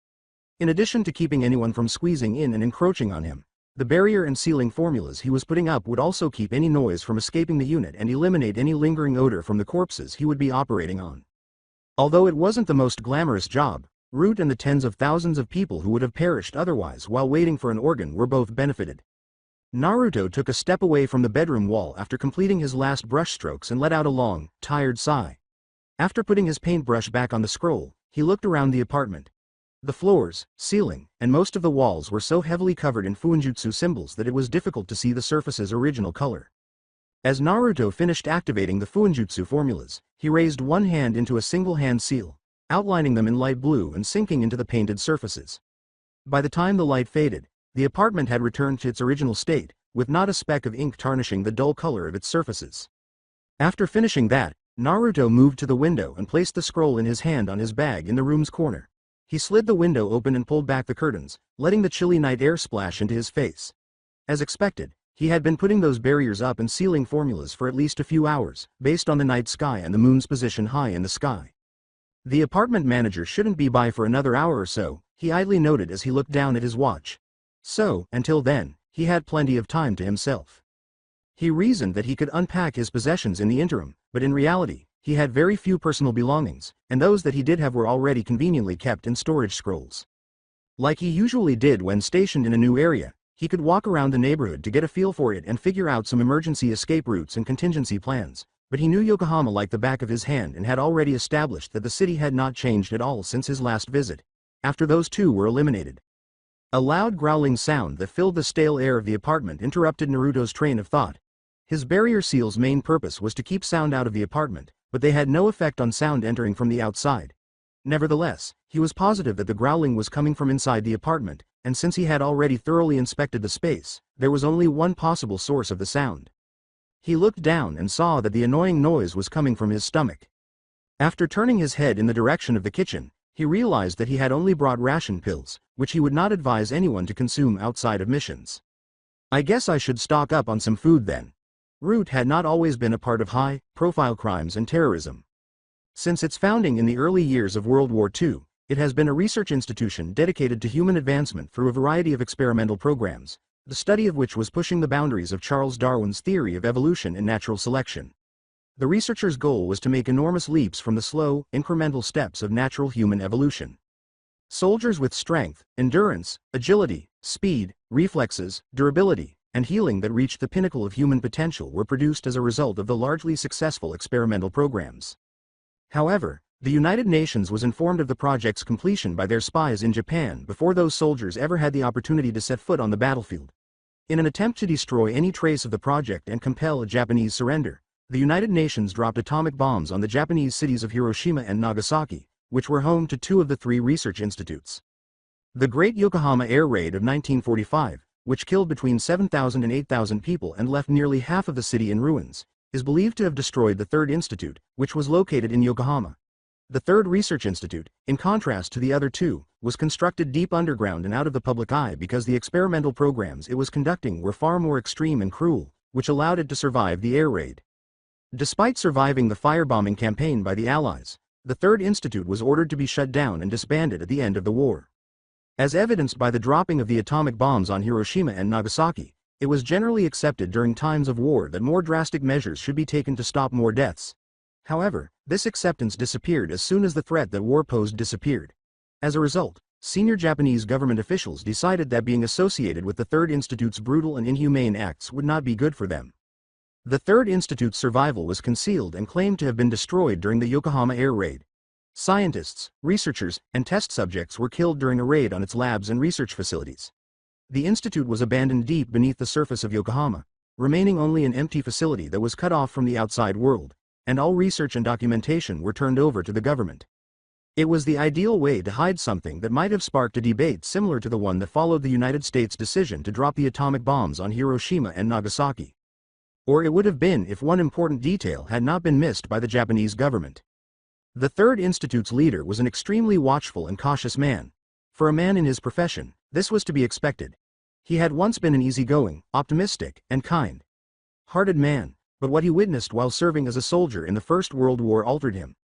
In addition to keeping anyone from squeezing in and encroaching on him, the barrier and ceiling formulas he was putting up would also keep any noise from escaping the unit and eliminate any lingering odor from the corpses he would be operating on. Although it wasn't the most glamorous job, Root and the tens of thousands of people who would have perished otherwise while waiting for an organ were both benefited. Naruto took a step away from the bedroom wall after completing his last brushstrokes and let out a long, tired sigh. After putting his paintbrush back on the scroll, he looked around the apartment. The floors, ceiling, and most of the walls were so heavily covered in fuinjutsu symbols that it was difficult to see the surface's original color. As Naruto finished activating the fuinjutsu formulas, he raised one hand into a single hand seal, outlining them in light blue and sinking into the painted surfaces. By the time the light faded, the apartment had returned to its original state, with not a speck of ink tarnishing the dull color of its surfaces. After finishing that, Naruto moved to the window and placed the scroll in his hand on his bag in the room's corner. He slid the window open and pulled back the curtains, letting the chilly night air splash into his face. As expected, he had been putting those barriers up and sealing formulas for at least a few hours, based on the night sky and the moon's position high in the sky. The apartment manager shouldn't be by for another hour or so, he idly noted as he looked down at his watch. So, until then, he had plenty of time to himself. He reasoned that he could unpack his possessions in the interim, but in reality, he had very few personal belongings, and those that he did have were already conveniently kept in storage scrolls. Like he usually did when stationed in a new area, he could walk around the neighborhood to get a feel for it and figure out some emergency escape routes and contingency plans, but he knew Yokohama like the back of his hand and had already established that the city had not changed at all since his last visit, after those two were eliminated. A loud growling sound that filled the stale air of the apartment interrupted Naruto's train of thought. His barrier seal's main purpose was to keep sound out of the apartment, but they had no effect on sound entering from the outside. Nevertheless, he was positive that the growling was coming from inside the apartment, and since he had already thoroughly inspected the space, there was only one possible source of the sound. He looked down and saw that the annoying noise was coming from his stomach. After turning his head in the direction of the kitchen, he realized that he had only brought ration pills, which he would not advise anyone to consume outside of missions. I guess I should stock up on some food then. Root had not always been a part of high-profile crimes and terrorism. Since its founding in the early years of World War II, it has been a research institution dedicated to human advancement through a variety of experimental programs, the study of which was pushing the boundaries of Charles Darwin's theory of evolution and natural selection. The researchers' goal was to make enormous leaps from the slow, incremental steps of natural human evolution. Soldiers with strength, endurance, agility, speed, reflexes, durability, and healing that reached the pinnacle of human potential were produced as a result of the largely successful experimental programs. However, the United Nations was informed of the project's completion by their spies in Japan before those soldiers ever had the opportunity to set foot on the battlefield. In an attempt to destroy any trace of the project and compel a Japanese surrender, the United Nations dropped atomic bombs on the Japanese cities of Hiroshima and Nagasaki, which were home to two of the three research institutes. The Great Yokohama Air Raid of 1945, which killed between 7,000 and 8,000 people and left nearly half of the city in ruins, is believed to have destroyed the Third Institute, which was located in Yokohama. The Third Research Institute, in contrast to the other two, was constructed deep underground and out of the public eye because the experimental programs it was conducting were far more extreme and cruel, which allowed it to survive the air raid. Despite surviving the firebombing campaign by the Allies, the Third Institute was ordered to be shut down and disbanded at the end of the war. As evidenced by the dropping of the atomic bombs on Hiroshima and Nagasaki, it was generally accepted during times of war that more drastic measures should be taken to stop more deaths. However, this acceptance disappeared as soon as the threat that war posed disappeared. As a result, senior Japanese government officials decided that being associated with the Third Institute's brutal and inhumane acts would not be good for them. The Third Institute's survival was concealed and claimed to have been destroyed during the Yokohama air raid. Scientists, researchers, and test subjects were killed during a raid on its labs and research facilities. The institute was abandoned deep beneath the surface of Yokohama, remaining only an empty facility that was cut off from the outside world, and all research and documentation were turned over to the government. It was the ideal way to hide something that might have sparked a debate similar to the one that followed the United States' decision to drop the atomic bombs on Hiroshima and Nagasaki. Or it would have been if one important detail had not been missed by the Japanese government. The Third Institute's leader was an extremely watchful and cautious man. For a man in his profession, this was to be expected. He had once been an easygoing, optimistic, and kind-hearted man, but what he witnessed while serving as a soldier in the First World War altered him.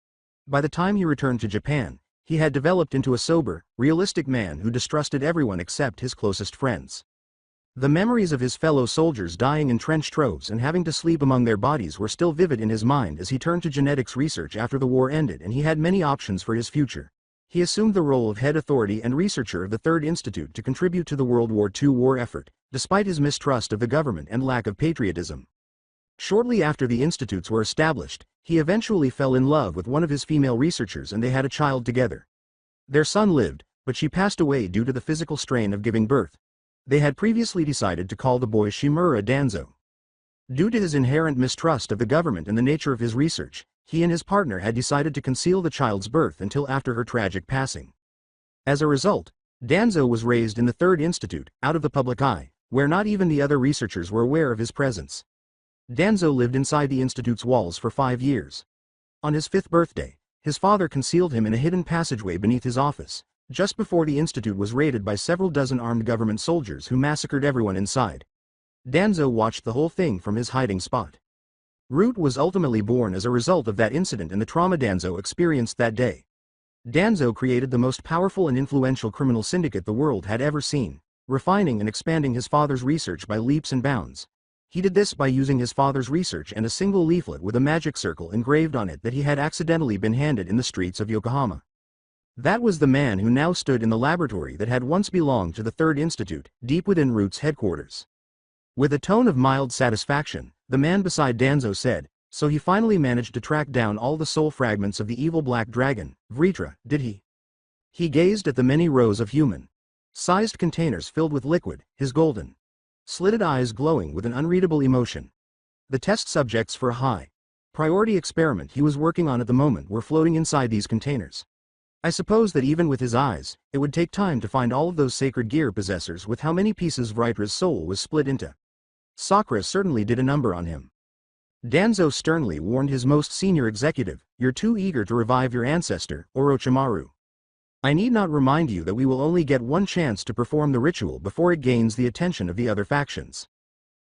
By the time he returned to Japan, he had developed into a sober, realistic man who distrusted everyone except his closest friends. The memories of his fellow soldiers dying in trench troves and having to sleep among their bodies were still vivid in his mind as he turned to genetics research after the war ended, and he had many options for his future. He assumed the role of head authority and researcher of the Third Institute to contribute to the World War II war effort, despite his mistrust of the government and lack of patriotism. Shortly after the institutes were established, he eventually fell in love with one of his female researchers and they had a child together. Their son lived, but she passed away due to the physical strain of giving birth. They had previously decided to call the boy Shimura Danzo. Due to his inherent mistrust of the government and the nature of his research, he and his partner had decided to conceal the child's birth until after her tragic passing. As a result, Danzo was raised in the Third Institute, out of the public eye, where not even the other researchers were aware of his presence. Danzo lived inside the institute's walls for 5 years. On his 5th birthday, his father concealed him in a hidden passageway beneath his office, just before the institute was raided by several dozen armed government soldiers who massacred everyone inside. Danzo watched the whole thing from his hiding spot. Root was ultimately born as a result of that incident and the trauma Danzo experienced that day. Danzo created the most powerful and influential criminal syndicate the world had ever seen, refining and expanding his father's research by leaps and bounds. He did this by using his father's research and a single leaflet with a magic circle engraved on it that he had accidentally been handed in the streets of Yokohama. That was the man who now stood in the laboratory that had once belonged to the Third Institute, deep within Root's headquarters. With a tone of mild satisfaction, the man beside Danzo said, "So he finally managed to track down all the soul fragments of the evil black dragon, Vritra, did he?" He gazed at the many rows of human-sized containers filled with liquid, his golden, slitted eyes glowing with an unreadable emotion. The test subjects for a high-priority experiment he was working on at the moment were floating inside these containers. I suppose that even with his eyes, it would take time to find all of those sacred gear possessors with how many pieces Vritra's soul was split into. Sakura certainly did a number on him. Danzo sternly warned his most senior executive, "You're too eager to revive your ancestor, Orochimaru. I need not remind you that we will only get one chance to perform the ritual before it gains the attention of the other factions."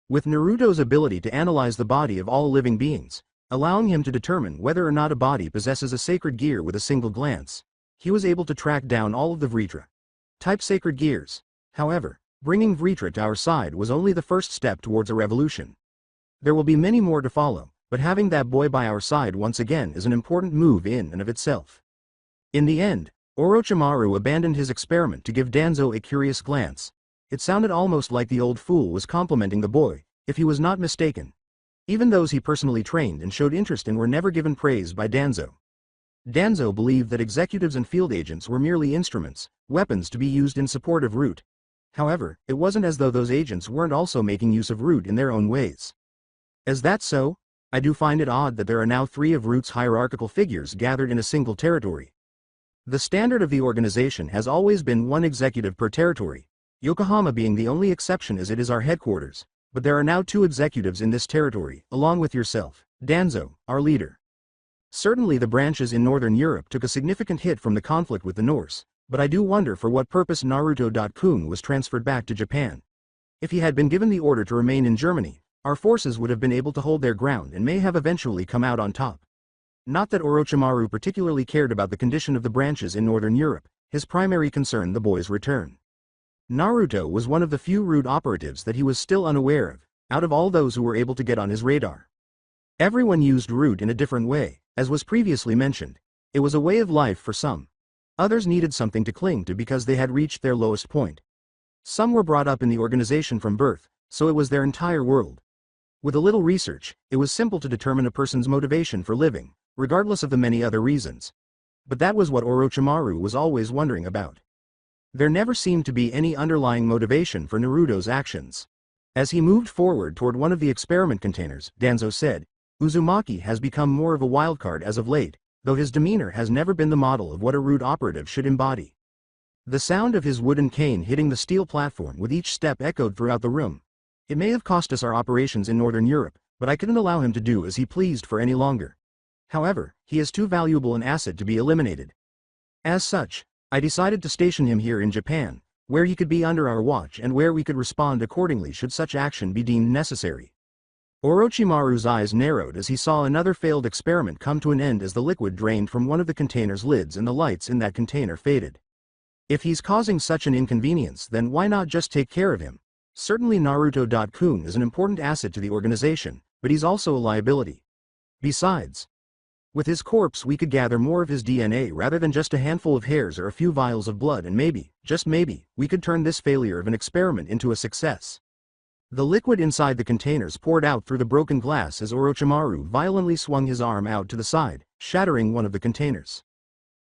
With Naruto's ability to analyze the body of all living beings, allowing him to determine whether or not a body possesses a sacred gear with a single glance, he was able to track down all of the Vritra-type sacred gears. However, bringing Vritra to our side was only the first step towards a revolution. There will be many more to follow, but having that boy by our side once again is an important move in and of itself. In the end, Orochimaru abandoned his experiment to give Danzo a curious glance. It sounded almost like the old fool was complimenting the boy, if he was not mistaken. Even those he personally trained and showed interest in were never given praise by Danzo. Danzo believed that executives and field agents were merely instruments, weapons to be used in support of Root. However, it wasn't as though those agents weren't also making use of Root in their own ways. Is that so? I do find it odd that there are now 3 of Root's hierarchical figures gathered in a single territory. The standard of the organization has always been one executive per territory, Yokohama being the only exception as it is our headquarters, but there are now 2 executives in this territory, along with yourself, Danzo, our leader. Certainly the branches in Northern Europe took a significant hit from the conflict with the Norse, but I do wonder for what purpose Naruto-kun was transferred back to Japan. If he had been given the order to remain in Germany, our forces would have been able to hold their ground and may have eventually come out on top. Not that Orochimaru particularly cared about the condition of the branches in Northern Europe, his primary concern the boy's return. Naruto was one of the few rude operatives that he was still unaware of, out of all those who were able to get on his radar. Everyone used root in a different way, as was previously mentioned. It was a way of life for some. Others needed something to cling to because they had reached their lowest point. Some were brought up in the organization from birth, so it was their entire world. With a little research, it was simple to determine a person's motivation for living, regardless of the many other reasons. But that was what Orochimaru was always wondering about. There never seemed to be any underlying motivation for Naruto's actions. As he moved forward toward one of the experiment containers, Danzo said, Uzumaki has become more of a wildcard as of late, though his demeanor has never been the model of what a rude operative should embody. The sound of his wooden cane hitting the steel platform with each step echoed throughout the room. It may have cost us our operations in Northern Europe, but I couldn't allow him to do as he pleased for any longer. However, he is too valuable an asset to be eliminated. As such, I decided to station him here in Japan, where he could be under our watch and where we could respond accordingly should such action be deemed necessary. Orochimaru's eyes narrowed as he saw another failed experiment come to an end as the liquid drained from one of the container's lids and the lights in that container faded. If he's causing such an inconvenience, then why not just take care of him? Certainly Naruto-kun is an important asset to the organization, but he's also a liability. Besides, with his corpse we could gather more of his DNA rather than just a handful of hairs or a few vials of blood, and maybe, just maybe, we could turn this failure of an experiment into a success. The liquid inside the containers poured out through the broken glass as Orochimaru violently swung his arm out to the side, shattering one of the containers.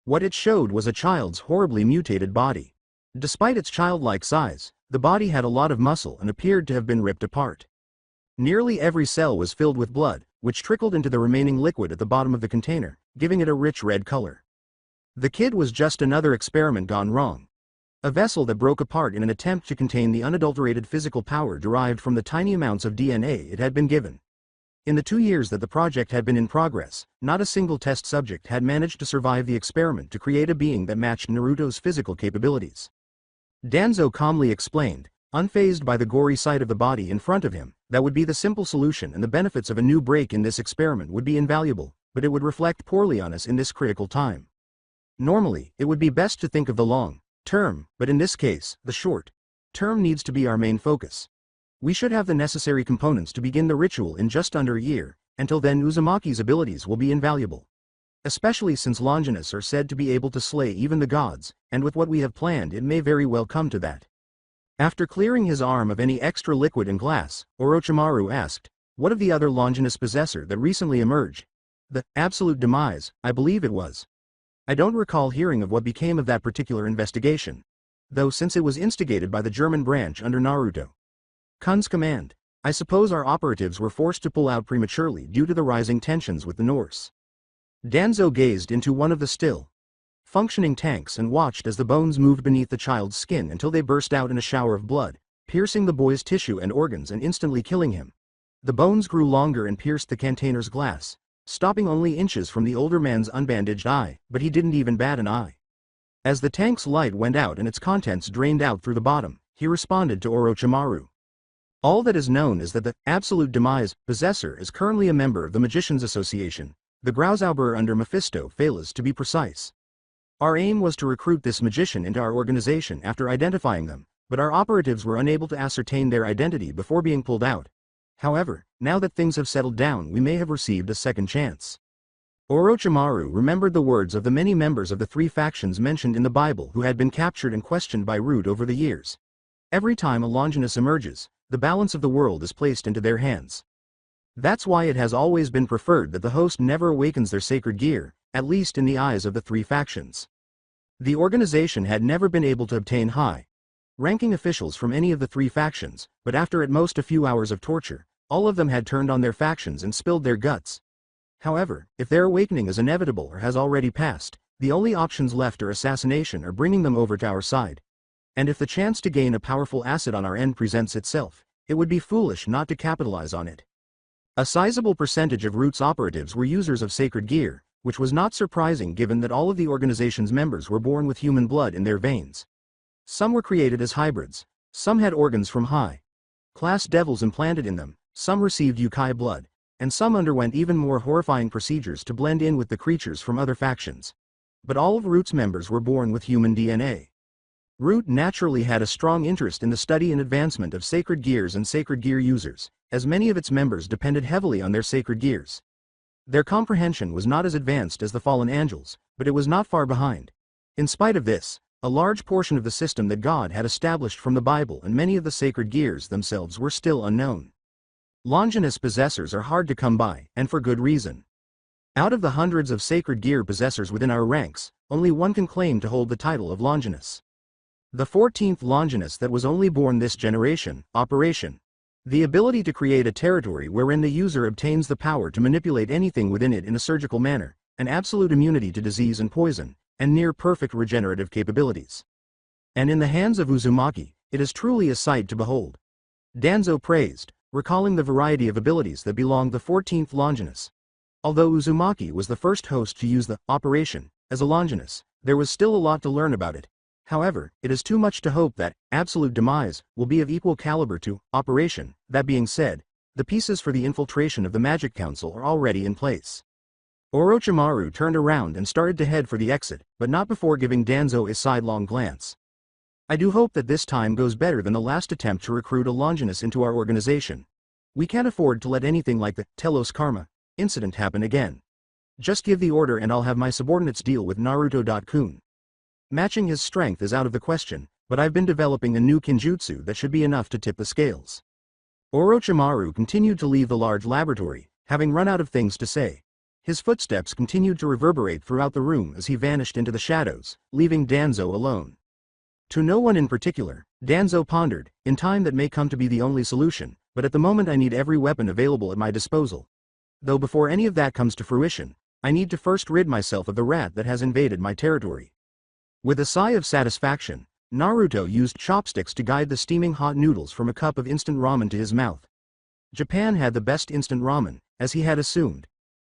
What it showed was a child's horribly mutated body. Despite its childlike size, the body had a lot of muscle and appeared to have been ripped apart. Nearly every cell was filled with blood, which trickled into the remaining liquid at the bottom of the container, giving it a rich red color. The kid was just another experiment gone wrong. A vessel that broke apart in an attempt to contain the unadulterated physical power derived from the tiny amounts of DNA it had been given. In the 2 years that the project had been in progress, not a single test subject had managed to survive the experiment to create a being that matched Naruto's physical capabilities. Danzo calmly explained, unfazed by the gory sight of the body in front of him, that would be the simple solution and the benefits of a new break in this experiment would be invaluable, but it would reflect poorly on us in this critical time. Normally, it would be best to think of the long term, but in this case, the short term needs to be our main focus. We should have the necessary components to begin the ritual in just under a year. Until then Uzumaki's abilities will be invaluable. Especially since Longinus are said to be able to slay even the gods, and with what we have planned it may very well come to that. After clearing his arm of any extra liquid and glass, Orochimaru asked, what of the other Longinus possessor that recently emerged? The absolute demise, I believe it was. I don't recall hearing of what became of that particular investigation. Though since it was instigated by the German branch under Naruto-kun's command, I suppose our operatives were forced to pull out prematurely due to the rising tensions with the Norse. Danzo gazed into one of the still functioning tanks and watched as the bones moved beneath the child's skin until they burst out in a shower of blood, piercing the boy's tissue and organs and instantly killing him. The bones grew longer and pierced the container's glass, stopping only inches from the older man's unbandaged eye, but he didn't even bat an eye. As the tank's light went out and its contents drained out through the bottom, he responded to Orochimaru. All that is known is that the absolute demise possessor is currently a member of the Magicians Association, the Grauzauber under Mephisto Phalas to be precise. Our aim was to recruit this magician into our organization after identifying them, but our operatives were unable to ascertain their identity before being pulled out. However, now that things have settled down we may have received a second chance. Orochimaru remembered the words of the many members of the 3 factions mentioned in the Bible who had been captured and questioned by Root over the years. Every time a Longinus emerges, the balance of the world is placed into their hands. That's why it has always been preferred that the host never awakens their sacred gear, at least in the eyes of the 3 factions. The organization had never been able to obtain high-ranking officials from any of the 3 factions, but after at most a few hours of torture, all of them had turned on their factions and spilled their guts. However, if their awakening is inevitable or has already passed, the only options left are assassination or bringing them over to our side. And if the chance to gain a powerful asset on our end presents itself, it would be foolish not to capitalize on it. A sizable percentage of Root's operatives were users of sacred gear, which was not surprising given that all of the organization's members were born with human blood in their veins. Some were created as hybrids, some had organs from high-class devils implanted in them, some received Yukai blood, and some underwent even more horrifying procedures to blend in with the creatures from other factions. But all of Root's members were born with human DNA. Root naturally had a strong interest in the study and advancement of sacred gears and sacred gear users, as many of its members depended heavily on their sacred gears. Their comprehension was not as advanced as the fallen angels, but it was not far behind. In spite of this, a large portion of the system that God had established from the Bible and many of the sacred gears themselves were still unknown. Longinus possessors are hard to come by, and for good reason. Out of the hundreds of sacred gear possessors within our ranks, only one can claim to hold the title of Longinus. The 14th Longinus that was only born this generation, Operation. The ability to create a territory wherein the user obtains the power to manipulate anything within it in a surgical manner, an absolute immunity to disease and poison, and near-perfect regenerative capabilities. And in the hands of Uzumaki, it is truly a sight to behold. Danzo praised, recalling the variety of abilities that belonged the 14th Longinus. Although Uzumaki was the first host to use the Operation as a Longinus, there was still a lot to learn about it. However, it is too much to hope that absolute demise will be of equal caliber to Operation. That being said, the pieces for the infiltration of the Magic Council are already in place. Orochimaru turned around and started to head for the exit, but not before giving Danzo a sidelong glance. I do hope that this time goes better than the last attempt to recruit a Longinus into our organization. We can't afford to let anything like the Telos Karma incident happen again. Just give the order and I'll have my subordinates deal with Naruto-kun. Matching his strength is out of the question, but I've been developing a new kinjutsu that should be enough to tip the scales. Orochimaru continued to leave the large laboratory, having run out of things to say. His footsteps continued to reverberate throughout the room as he vanished into the shadows, leaving Danzo alone. To no one in particular, Danzo pondered, in time that may come to be the only solution, but at the moment I need every weapon available at my disposal. Though before any of that comes to fruition, I need to first rid myself of the rat that has invaded my territory. With a sigh of satisfaction, Naruto used chopsticks to guide the steaming hot noodles from a cup of instant ramen to his mouth. Japan had the best instant ramen, as he had assumed.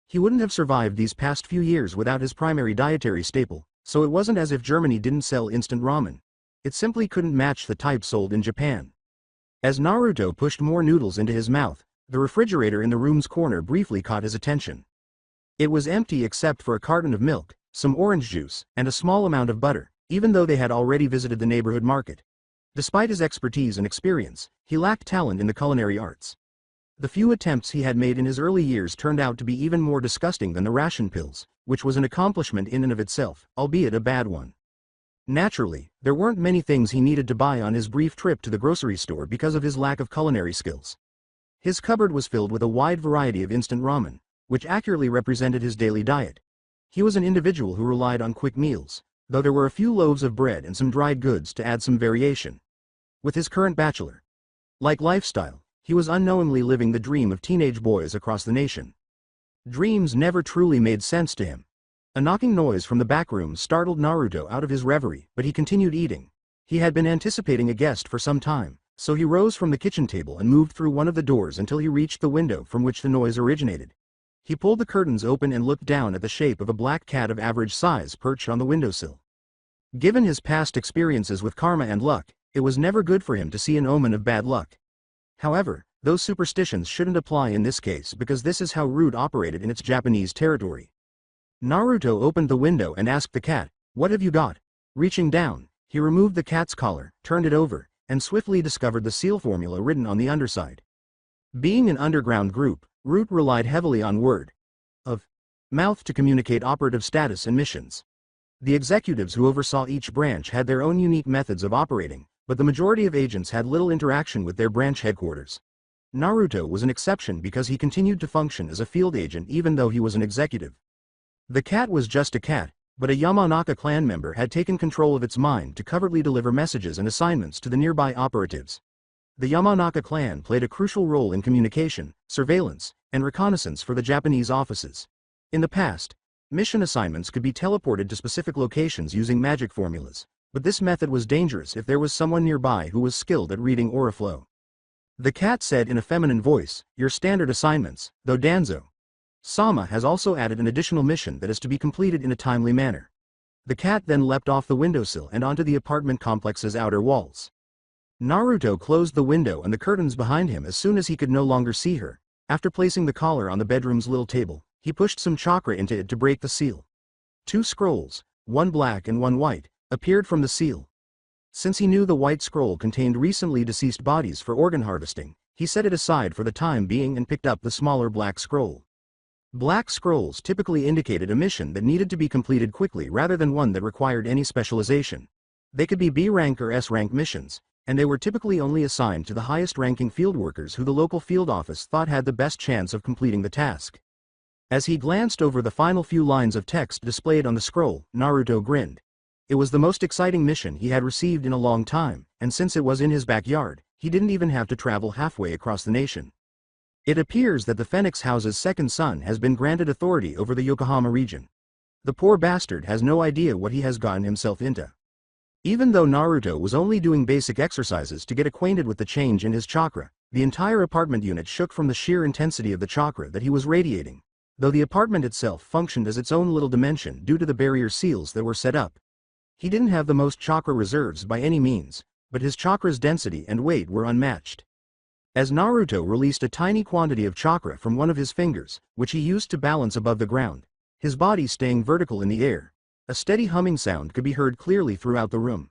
He wouldn't have survived these past few years without his primary dietary staple, so it wasn't as if Germany didn't sell instant ramen. It simply couldn't match the type sold in Japan. As Naruto pushed more noodles into his mouth, the refrigerator in the room's corner briefly caught his attention. It was empty except for a carton of milk, some orange juice, and a small amount of butter, even though they had already visited the neighborhood market. Despite his expertise and experience, he lacked talent in the culinary arts. The few attempts he had made in his early years turned out to be even more disgusting than the ration pills, which was an accomplishment in and of itself, albeit a bad one. Naturally, there weren't many things he needed to buy on his brief trip to the grocery store because of his lack of culinary skills. His cupboard was filled with a wide variety of instant ramen, which accurately represented his daily diet. He was an individual who relied on quick meals, though there were a few loaves of bread and some dried goods to add some variation. With his current bachelor-like lifestyle, he was unknowingly living the dream of teenage boys across the nation. Dreams never truly made sense to him. A knocking noise from the back room startled Naruto out of his reverie, but he continued eating. He had been anticipating a guest for some time, so he rose from the kitchen table and moved through one of the doors until he reached the window from which the noise originated. He pulled the curtains open and looked down at the shape of a black cat of average size perched on the windowsill. Given his past experiences with karma and luck, it was never good for him to see an omen of bad luck. However, those superstitions shouldn't apply in this case because this is how Root operated in its Japanese territory. Naruto opened the window and asked the cat, "What have you got?" Reaching down, he removed the cat's collar, turned it over, and swiftly discovered the seal formula written on the underside. Being an underground group, Root relied heavily on word of mouth to communicate operative status and missions. The executives who oversaw each branch had their own unique methods of operating, but the majority of agents had little interaction with their branch headquarters. Naruto was an exception because he continued to function as a field agent even though he was an executive. The cat was just a cat, but a Yamanaka clan member had taken control of its mind to covertly deliver messages and assignments to the nearby operatives. The Yamanaka clan played a crucial role in communication, surveillance, and reconnaissance for the Japanese offices. In the past, mission assignments could be teleported to specific locations using magic formulas, but this method was dangerous if there was someone nearby who was skilled at reading aura flow. The cat said in a feminine voice, "Your standard assignments, though Danzo. Sama has also added an additional mission that is to be completed in a timely manner." The cat then leapt off the windowsill and onto the apartment complex's outer walls. Naruto closed the window and the curtains behind him as soon as he could no longer see her. After placing the collar on the bedroom's little table, he pushed some chakra into it to break the seal. 2 scrolls, one black and one white, appeared from the seal. Since he knew the white scroll contained recently deceased bodies for organ harvesting, he set it aside for the time being and picked up the smaller black scroll. Black scrolls typically indicated a mission that needed to be completed quickly rather than one that required any specialization. They could be B rank or S rank missions, and they were typically only assigned to the highest ranking field workers who the local field office thought had the best chance of completing the task. As he glanced over the final few lines of text displayed on the scroll, Naruto grinned. It was the most exciting mission he had received in a long time, and since it was in his backyard, he didn't even have to travel halfway across the nation. It appears that the Phoenix House's second son has been granted authority over the Yokohama region. The poor bastard has no idea what he has gotten himself into. Even though Naruto was only doing basic exercises to get acquainted with the change in his chakra, the entire apartment unit shook from the sheer intensity of the chakra that he was radiating. Though the apartment itself functioned as its own little dimension due to the barrier seals that were set up. He didn't have the most chakra reserves by any means, but his chakra's density and weight were unmatched. As Naruto released a tiny quantity of chakra from one of his fingers, which he used to balance above the ground, his body staying vertical in the air, a steady humming sound could be heard clearly throughout the room.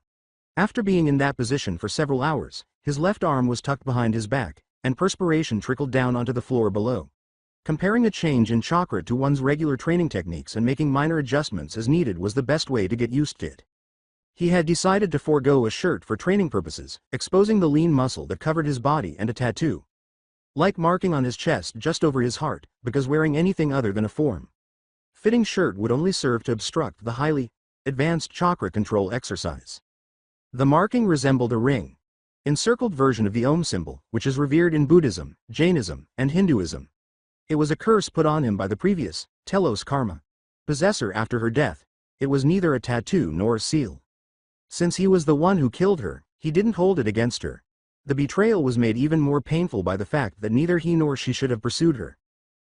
After being in that position for several hours, his left arm was tucked behind his back, and perspiration trickled down onto the floor below. Comparing a change in chakra to one's regular training techniques and making minor adjustments as needed was the best way to get used to it. He had decided to forego a shirt for training purposes, exposing the lean muscle that covered his body and a tattoo, like marking on his chest just over his heart, because wearing anything other than a form-fitting shirt would only serve to obstruct the highly advanced chakra control exercise. The marking resembled a ring-encircled version of the Om symbol, which is revered in Buddhism, Jainism, and Hinduism. It was a curse put on him by the previous Telos Karma possessor after her death. It was neither a tattoo nor a seal. Since he was the one who killed her, he didn't hold it against her. The betrayal was made even more painful by the fact that neither he nor she should have pursued her.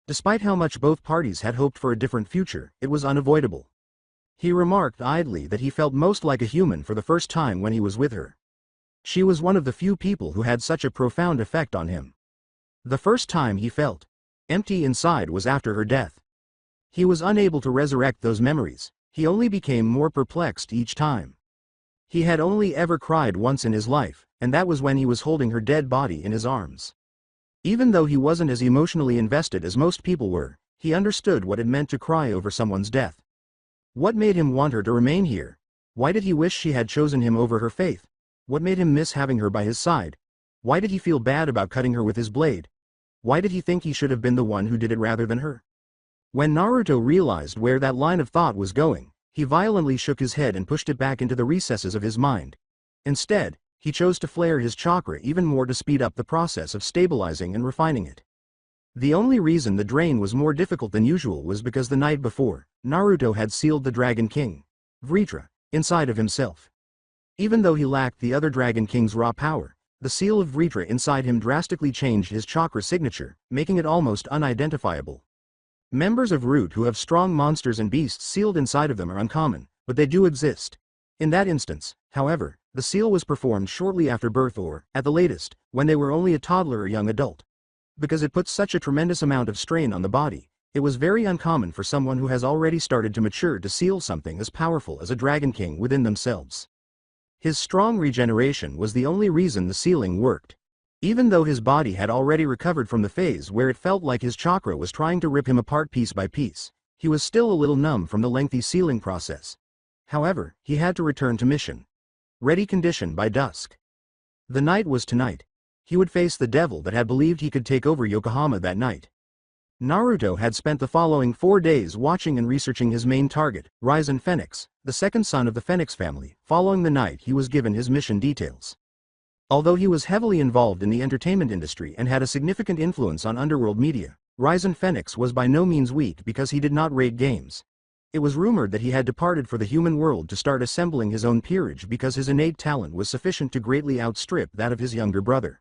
Despite how much both parties had hoped for a different future, it was unavoidable. He remarked idly that he felt most like a human for the first time when he was with her. She was one of the few people who had such a profound effect on him. The first time he felt empty inside was after her death. He was unable to resurrect those memories. He only became more perplexed each time. He had only ever cried once in his life, and that was when he was holding her dead body in his arms. Even though he wasn't as emotionally invested as most people were, he understood what it meant to cry over someone's death. What made him want her to remain here? Why did he wish she had chosen him over her faith? What made him miss having her by his side? Why did he feel bad about cutting her with his blade? Why did he think he should have been the one who did it rather than her? When Naruto realized where that line of thought was going, he violently shook his head and pushed it back into the recesses of his mind. Instead, he chose to flare his chakra even more to speed up the process of stabilizing and refining it. The only reason the drain was more difficult than usual was because the night before, Naruto had sealed the Dragon King, Vritra, inside of himself. Even though he lacked the other Dragon King's raw power, the seal of Vritra inside him drastically changed his chakra signature, making it almost unidentifiable. Members of Root who have strong monsters and beasts sealed inside of them are uncommon, but they do exist. In that instance, however, the seal was performed shortly after birth or, at the latest, when they were only a toddler or young adult. Because it puts such a tremendous amount of strain on the body, it was very uncommon for someone who has already started to mature to seal something as powerful as a Dragon King within themselves. His strong regeneration was the only reason the sealing worked. Even though his body had already recovered from the phase where it felt like his chakra was trying to rip him apart piece by piece, he was still a little numb from the lengthy sealing process. However, he had to return to mission ready condition by dusk. The night was tonight. He would face the devil that had believed he could take over Yokohama that night. Naruto had spent the following 4 days watching and researching his main target, Raizen Phoenix, the second son of the Phoenix family, following the night he was given his mission details. Although he was heavily involved in the entertainment industry and had a significant influence on underworld media, Raizen Phoenix was by no means weak because he did not raid games. It was rumored that he had departed for the human world to start assembling his own peerage because his innate talent was sufficient to greatly outstrip that of his younger brother.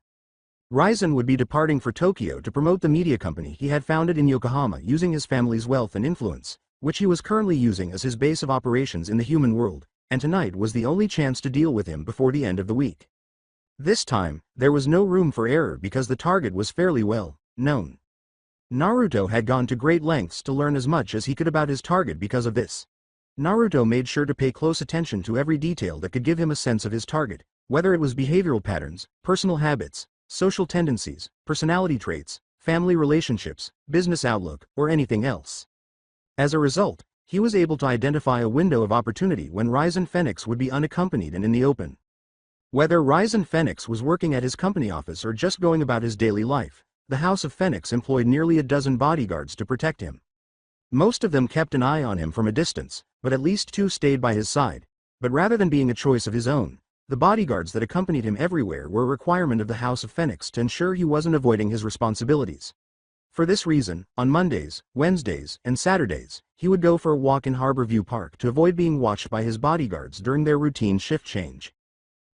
Ryzen would be departing for Tokyo to promote the media company he had founded in Yokohama using his family's wealth and influence, which he was currently using as his base of operations in the human world, and tonight was the only chance to deal with him before the end of the week. This time, there was no room for error because the target was fairly well known. Naruto had gone to great lengths to learn as much as he could about his target because of this. Naruto made sure to pay close attention to every detail that could give him a sense of his target, whether it was behavioral patterns, personal habits, social tendencies, personality traits, family relationships, business outlook, or anything else. As a result, he was able to identify a window of opportunity when Ryzen Phoenix would be unaccompanied and in the open. Whether Ryzen Phoenix was working at his company office or just going about his daily life, the House of Phoenix employed nearly a dozen bodyguards to protect him. Most of them kept an eye on him from a distance, but at least 2 stayed by his side. But rather than being a choice of his own, the bodyguards that accompanied him everywhere were a requirement of the House of Phoenix to ensure he wasn't avoiding his responsibilities. For this reason, on Mondays, Wednesdays, and Saturdays, he would go for a walk in Harborview Park to avoid being watched by his bodyguards during their routine shift change.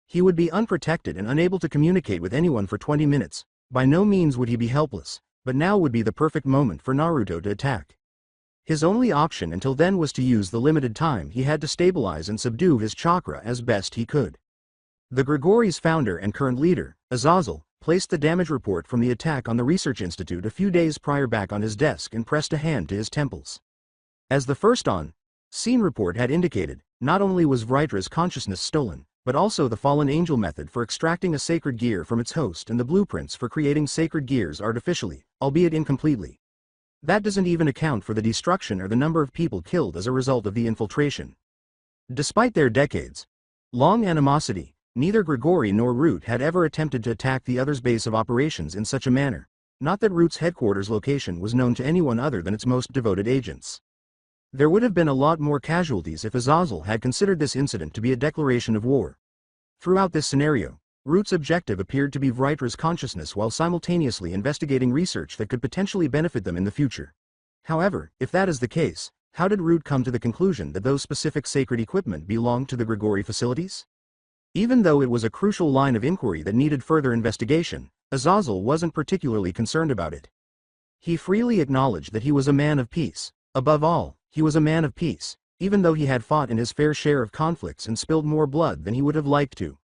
He would be unprotected and unable to communicate with anyone for 20 minutes. By no means would he be helpless, but now would be the perfect moment for Naruto to attack. His only option until then was to use the limited time he had to stabilize and subdue his chakra as best he could. The Grigori's founder and current leader, Azazel, placed the damage report from the attack on the Research Institute a few days prior back on his desk and pressed a hand to his temples. As the first on-scene report had indicated, not only was Vritra's consciousness stolen, but also the fallen angel method for extracting a sacred gear from its host and the blueprints for creating sacred gears artificially, albeit incompletely. That doesn't even account for the destruction or the number of people killed as a result of the infiltration. Despite their decades-long animosity, neither Grigori nor Root had ever attempted to attack the other's base of operations in such a manner, not that Root's headquarters location was known to anyone other than its most devoted agents. There would have been a lot more casualties if Azazel had considered this incident to be a declaration of war. Throughout this scenario, Root's objective appeared to be Vritra's consciousness while simultaneously investigating research that could potentially benefit them in the future. However, if that is the case, how did Root come to the conclusion that those specific sacred equipment belonged to the Grigori facilities? Even though it was a crucial line of inquiry that needed further investigation, Azazel wasn't particularly concerned about it. He freely acknowledged that he was a man of peace. Above all, he was a man of peace, even though he had fought in his fair share of conflicts and spilled more blood than he would have liked to.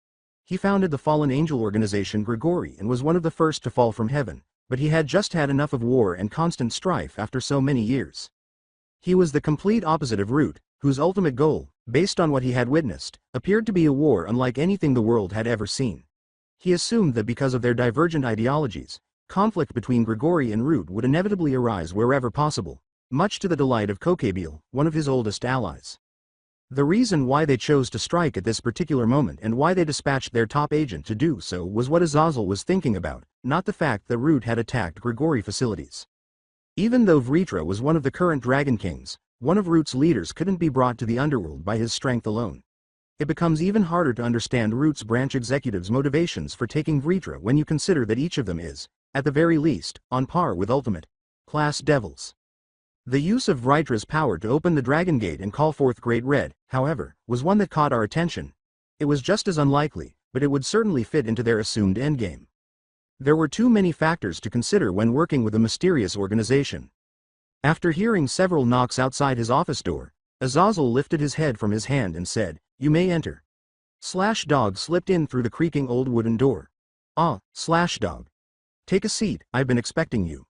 He founded the fallen angel organization Grigori and was one of the first to fall from heaven, but he had just had enough of war and constant strife after so many years. He was the complete opposite of Root, whose ultimate goal, based on what he had witnessed, appeared to be a war unlike anything the world had ever seen. He assumed that because of their divergent ideologies, conflict between Grigori and Root would inevitably arise wherever possible, much to the delight of Kokebil, one of his oldest allies. The reason why they chose to strike at this particular moment and why they dispatched their top agent to do so was what Azazel was thinking about, not the fact that Root had attacked Grigori facilities. Even though Vritra was one of the current Dragon Kings, one of Root's leaders couldn't be brought to the underworld by his strength alone. It becomes even harder to understand Root's branch executives' motivations for taking Vritra when you consider that each of them is, at the very least, on par with ultimate-class devils. The use of Vritra's power to open the Dragon Gate and call forth Great Red, however, was one that caught our attention. It was just as unlikely, but it would certainly fit into their assumed endgame. There were too many factors to consider when working with a mysterious organization. After hearing several knocks outside his office door, Azazel lifted his head from his hand and said, "You may enter." Dog slipped in through the creaking old wooden door. "Ah, Dog. Take a seat, I've been expecting you."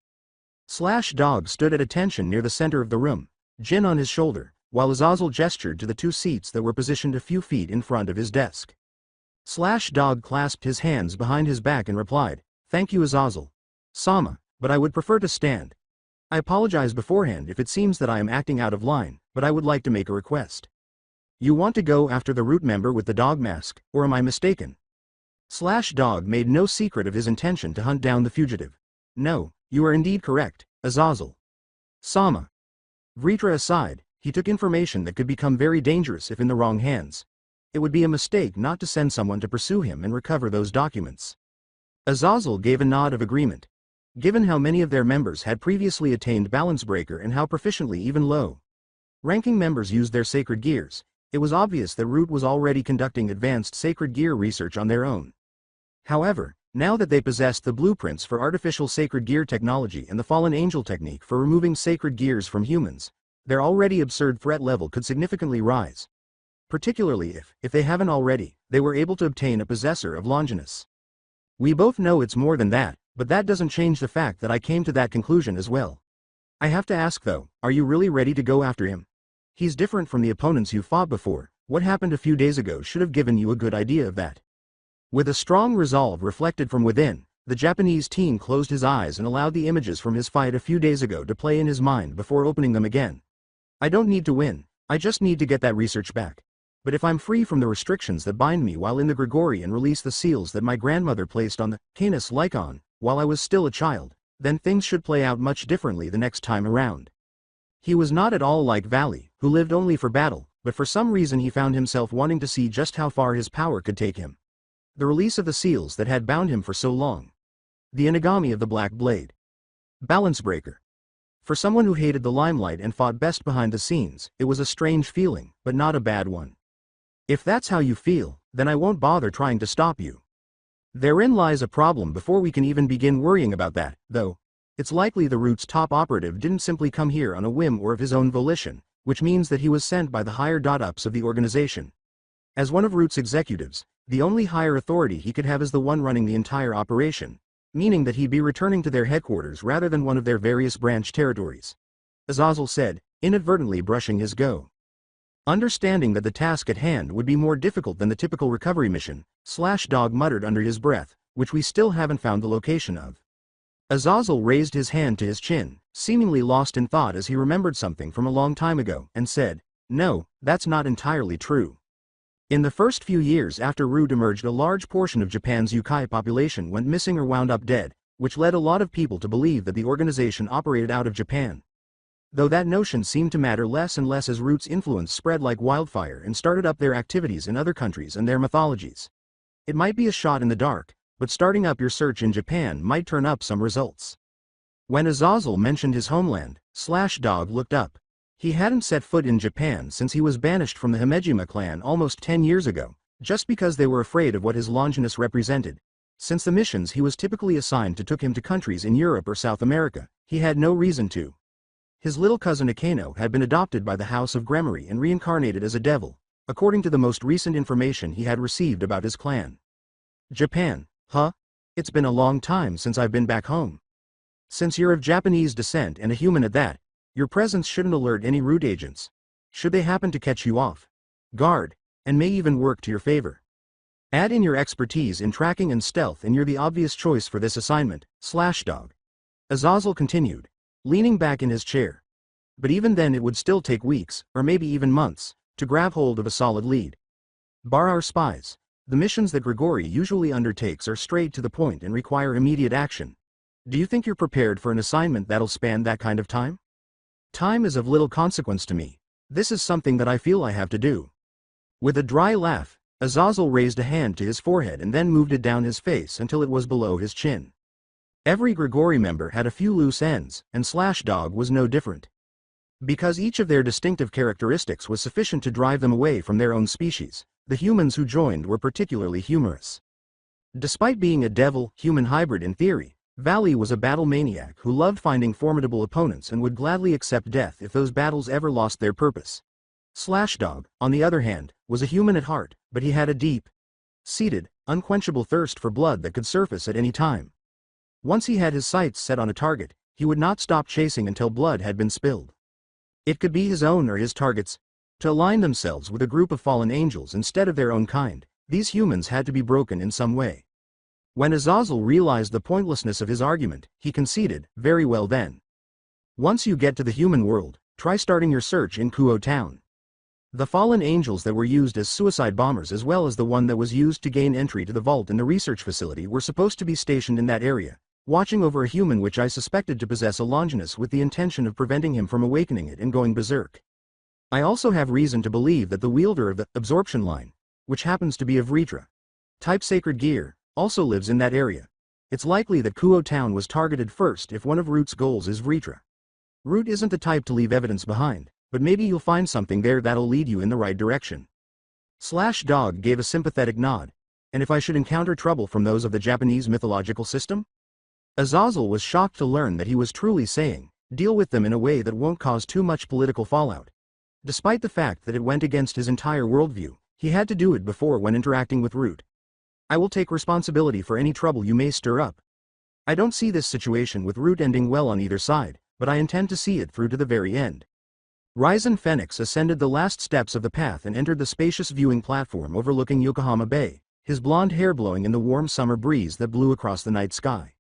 Dog stood at attention near the center of the room, Jin on his shoulder, while Azazel gestured to the 2 seats that were positioned a few feet in front of his desk. Dog clasped his hands behind his back and replied, "Thank you, Azazel-sama, but I would prefer to stand. I apologize beforehand if it seems that I am acting out of line, but I would like to make a request. You want to go after the Root member with the dog mask, or am I mistaken?" Dog made no secret of his intention to hunt down the fugitive. "No, you are indeed correct, Azazel-sama." Vritra aside, he took information that could become very dangerous if in the wrong hands. It would be a mistake not to send someone to pursue him and recover those documents. Azazel gave a nod of agreement. Given how many of their members had previously attained Balance Breaker and how proficiently even low Ranking members used their sacred gears. It was obvious that Root was already conducting advanced sacred gear research on their own. However, now that they possessed the blueprints for artificial sacred gear technology and the fallen angel technique for removing sacred gears from humans, their already absurd threat level could significantly rise. Particularly if they haven't already, they were able to obtain a possessor of Longinus. We both know it's more than that, but that doesn't change the fact that I came to that conclusion as well. I have to ask though, are you really ready to go after him? He's different from the opponents you fought before. What happened a few days ago should have given you a good idea of that. With a strong resolve reflected from within, the Japanese teen closed his eyes and allowed the images from his fight a few days ago to play in his mind before opening them again. I don't need to win, I just need to get that research back. But if I'm free from the restrictions that bind me while in the Grigori and release the seals that my grandmother placed on the Canis Lycon while I was still a child, then things should play out much differently the next time around. He was not at all like Valley, who lived only for battle, but for some reason he found himself wanting to see just how far his power could take him. The release of the seals that had bound him for so long. The Inagami of the Black Blade. Balance breaker. For someone who hated the limelight and fought best behind the scenes, it was a strange feeling, but not a bad one. If that's how you feel, then I won't bother trying to stop you. Therein lies a problem before we can even begin worrying about that, though. It's likely the Root's top operative didn't simply come here on a whim or of his own volition, which means that he was sent by the higher-ups of the organization. As one of Root's executives, the only higher authority he could have is the one running the entire operation, meaning that he'd be returning to their headquarters rather than one of their various branch territories. Azazel said, inadvertently brushing his go. Understanding that the task at hand would be more difficult than the typical recovery mission, Dog muttered under his breath, which we still haven't found the location of. Azazel raised his hand to his chin, seemingly lost in thought as he remembered something from a long time ago, and said, no, that's not entirely true. In the first few years after Root emerged, a large portion of Japan's Yukai population went missing or wound up dead, which led a lot of people to believe that the organization operated out of Japan. Though that notion seemed to matter less and less as Root's influence spread like wildfire and started up their activities in other countries and their mythologies. It might be a shot in the dark, but starting up your search in Japan might turn up some results. When Azazel mentioned his homeland, Dog looked up. He hadn't set foot in Japan since he was banished from the Himejima clan almost 10 years ago, just because they were afraid of what his Longinus represented. Since the missions he was typically assigned to took him to countries in Europe or South America, he had no reason to. His little cousin Akeno had been adopted by the House of Gremory and reincarnated as a devil, according to the most recent information he had received about his clan. Japan, huh? It's been a long time since I've been back home. Since you're of Japanese descent and a human at that, your presence shouldn't alert any Root agents. Should they happen to catch you off guard, and may even work to your favor. Add in your expertise in tracking and stealth and you're the obvious choice for this assignment, Dog. Azazel continued, leaning back in his chair. But even then it would still take weeks, or maybe even months, to grab hold of a solid lead. Bar our spies, the missions that Grigori usually undertakes are straight to the point and require immediate action. Do you think you're prepared for an assignment that'll span that kind of time? Time is of little consequence to me. This is something that I feel I have to do. With a dry laugh, Azazel raised a hand to his forehead and then moved it down his face until it was below his chin. Every Grigori member had a few loose ends, and Dog was no different. Because each of their distinctive characteristics was sufficient to drive them away from their own species, the humans who joined were particularly humorous. Despite being a devil-human hybrid in theory, Valley was a battle maniac who loved finding formidable opponents and would gladly accept death if those battles ever lost their purpose. Dog, on the other hand, was a human at heart, but he had a deep-seated, unquenchable thirst for blood that could surface at any time. Once he had his sights set on a target, he would not stop chasing until blood had been spilled. It could be his own or his target's. To align themselves with a group of fallen angels instead of their own kind, these humans had to be broken in some way. When Azazel realized the pointlessness of his argument, he conceded, very well then. Once you get to the human world, try starting your search in Kuo Town. The fallen angels that were used as suicide bombers as well as the one that was used to gain entry to the vault in the research facility were supposed to be stationed in that area, watching over a human which I suspected to possess a Longinus with the intention of preventing him from awakening it and going berserk. I also have reason to believe that the wielder of the absorption line, which happens to be of Vritra type sacred gear, also lives in that area. It's likely that Kuo Town was targeted first if one of Root's goals is Vritra. Root isn't the type to leave evidence behind, but maybe you'll find something there that'll lead you in the right direction. Dog gave a sympathetic nod. And if I should encounter trouble from those of the Japanese mythological system? Azazel was shocked to learn that he was truly saying, deal with them in a way that won't cause too much political fallout. Despite the fact that it went against his entire worldview, he had to do it before when interacting with Root. I will take responsibility for any trouble you may stir up. I don't see this situation with Root ending well on either side, but I intend to see it through to the very end. Ryzen Phoenix ascended the last steps of the path and entered the spacious viewing platform overlooking Yokohama Bay, his blonde hair blowing in the warm summer breeze that blew across the night sky.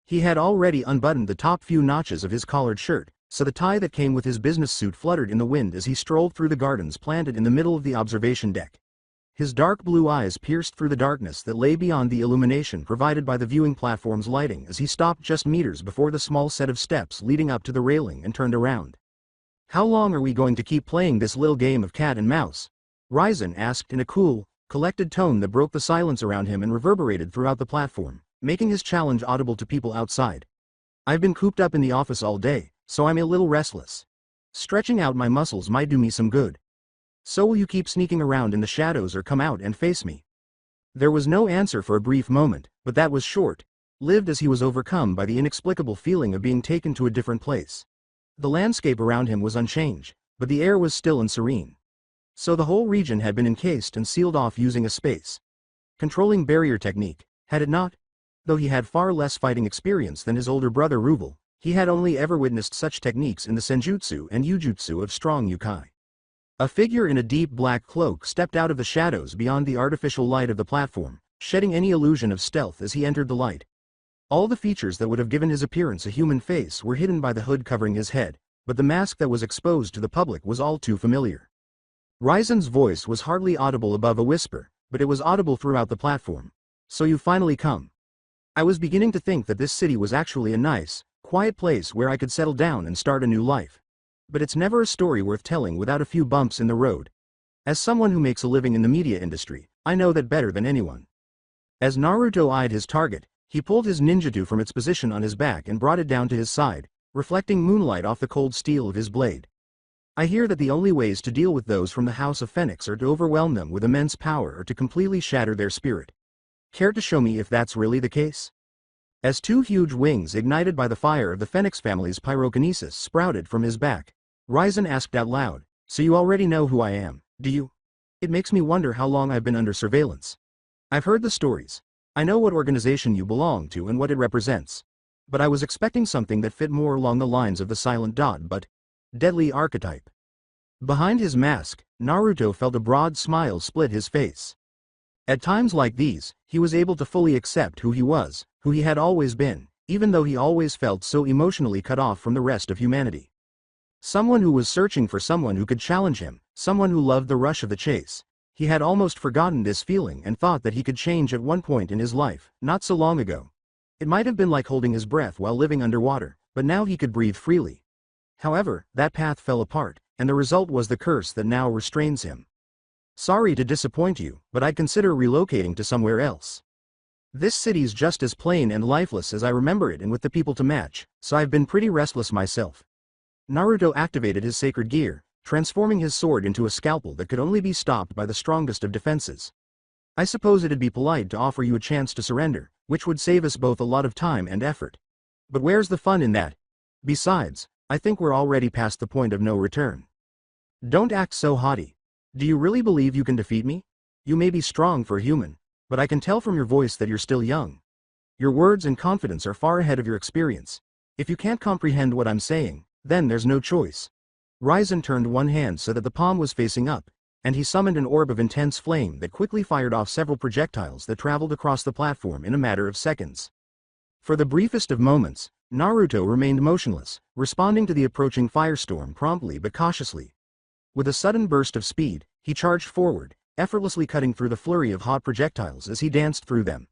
He had already unbuttoned the top few notches of his collared shirt, so the tie that came with his business suit fluttered in the wind as he strolled through the gardens planted in the middle of the observation deck. His dark blue eyes pierced through the darkness that lay beyond the illumination provided by the viewing platform's lighting as he stopped just meters before the small set of steps leading up to the railing and turned around. How long are we going to keep playing this little game of cat and mouse? Ryzen asked in a cool, collected tone that broke the silence around him and reverberated throughout the platform, making his challenge audible to people outside. I've been cooped up in the office all day, so I'm a little restless. Stretching out my muscles might do me some good. So will you keep sneaking around in the shadows or come out and face me? There was no answer for a brief moment, but that was short-lived as he was overcome by the inexplicable feeling of being taken to a different place. The landscape around him was unchanged, but the air was still and serene. So the whole region had been encased and sealed off using a space-controlling barrier technique, had it not? Though he had far less fighting experience than his older brother Ruvel, he had only ever witnessed such techniques in the senjutsu and yujutsu of strong yokai. A figure in a deep black cloak stepped out of the shadows beyond the artificial light of the platform, shedding any illusion of stealth as he entered the light. All the features that would have given his appearance a human face were hidden by the hood covering his head, but the mask that was exposed to the public was all too familiar. Ryzen's voice was hardly audible above a whisper, but it was audible throughout the platform. So you've finally come. I was beginning to think that this city was actually a nice, quiet place where I could settle down and start a new life. But it's never a story worth telling without a few bumps in the road. As someone who makes a living in the media industry, I know that better than anyone. As Naruto eyed his target, he pulled his ninjutsu from its position on his back and brought it down to his side, reflecting moonlight off the cold steel of his blade. I hear that the only ways to deal with those from the House of Phoenix are to overwhelm them with immense power or to completely shatter their spirit. Care to show me if that's really the case? As two huge wings ignited by the fire of the Phoenix family's pyrokinesis sprouted from his back, Ryzen asked out loud, so you already know who I am, do you? It makes me wonder how long I've been under surveillance. I've heard the stories. I know what organization you belong to and what it represents. But I was expecting something that fit more along the lines of the silent dot but deadly archetype. Behind his mask, Naruto felt a broad smile split his face. At times like these, he was able to fully accept who he was, who he had always been, even though he always felt so emotionally cut off from the rest of humanity. Someone who was searching for someone who could challenge him, someone who loved the rush of the chase. He had almost forgotten this feeling and thought that he could change at one point in his life, not so long ago. It might have been like holding his breath while living underwater, but now he could breathe freely. However, that path fell apart, and the result was the curse that now restrains him. Sorry to disappoint you, but I'd consider relocating to somewhere else. This city's just as plain and lifeless as I remember it and with the people to match, so I've been pretty restless myself. Naruto activated his sacred gear, transforming his sword into a scalpel that could only be stopped by the strongest of defenses. I suppose it'd be polite to offer you a chance to surrender, which would save us both a lot of time and effort. But where's the fun in that? Besides, I think we're already past the point of no return. Don't act so haughty. Do you really believe you can defeat me? You may be strong for a human, but I can tell from your voice that you're still young. Your words and confidence are far ahead of your experience. If you can't comprehend what I'm saying, then there's no choice. Ryzen turned one hand so that the palm was facing up, and he summoned an orb of intense flame that quickly fired off several projectiles that traveled across the platform in a matter of seconds. For the briefest of moments, Naruto remained motionless, responding to the approaching firestorm promptly but cautiously. With a sudden burst of speed, he charged forward, effortlessly cutting through the flurry of hot projectiles as he danced through them.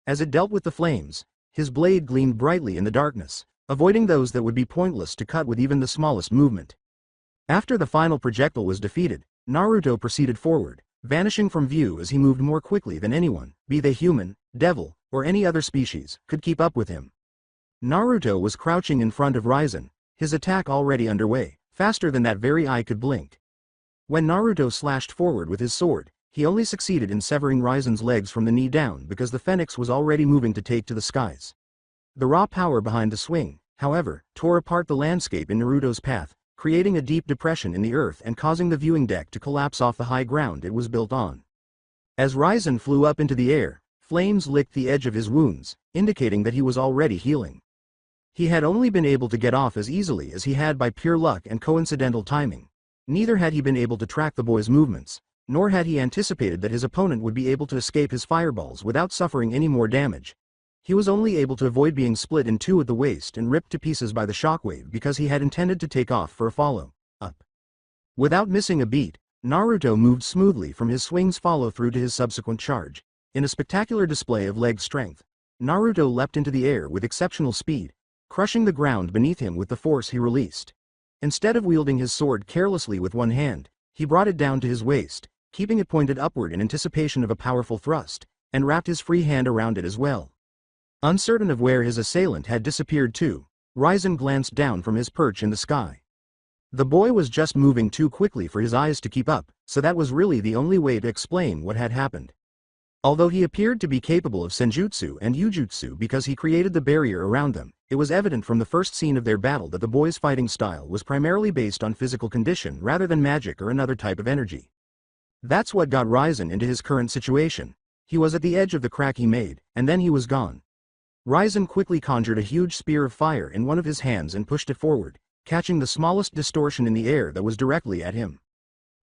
As it dealt with the flames, his blade gleamed brightly in the darkness, avoiding those that would be pointless to cut with even the smallest movement. After the final projectile was defeated, Naruto proceeded forward, vanishing from view as he moved more quickly than anyone, be they human, devil, or any other species, could keep up with him. Naruto was crouching in front of Ryzen, his attack already underway, faster than that very eye could blink. When Naruto slashed forward with his sword, he only succeeded in severing Raizen's legs from the knee down because the phoenix was already moving to take to the skies. The raw power behind the swing, however, tore apart the landscape in Naruto's path, creating a deep depression in the earth and causing the viewing deck to collapse off the high ground it was built on. As Raizen flew up into the air, flames licked the edge of his wounds, indicating that he was already healing. He had only been able to get off as easily as he had by pure luck and coincidental timing. Neither had he been able to track the boy's movements, nor had he anticipated that his opponent would be able to escape his fireballs without suffering any more damage. He was only able to avoid being split in two at the waist and ripped to pieces by the shockwave because he had intended to take off for a follow-up. Without missing a beat, Naruto moved smoothly from his swing's follow-through to his subsequent charge. In a spectacular display of leg strength, Naruto leapt into the air with exceptional speed, crushing the ground beneath him with the force he released. Instead of wielding his sword carelessly with one hand, he brought it down to his waist, keeping it pointed upward in anticipation of a powerful thrust, and wrapped his free hand around it as well. Uncertain of where his assailant had disappeared to, Raizen glanced down from his perch in the sky. The boy was just moving too quickly for his eyes to keep up, so that was really the only way to explain what had happened. Although he appeared to be capable of senjutsu and yujutsu because he created the barrier around them, it was evident from the first scene of their battle that the boy's fighting style was primarily based on physical condition rather than magic or another type of energy. That's what got Raizen into his current situation. He was at the edge of the crack he made, and then he was gone. Raizen quickly conjured a huge spear of fire in one of his hands and pushed it forward, catching the smallest distortion in the air that was directly at him.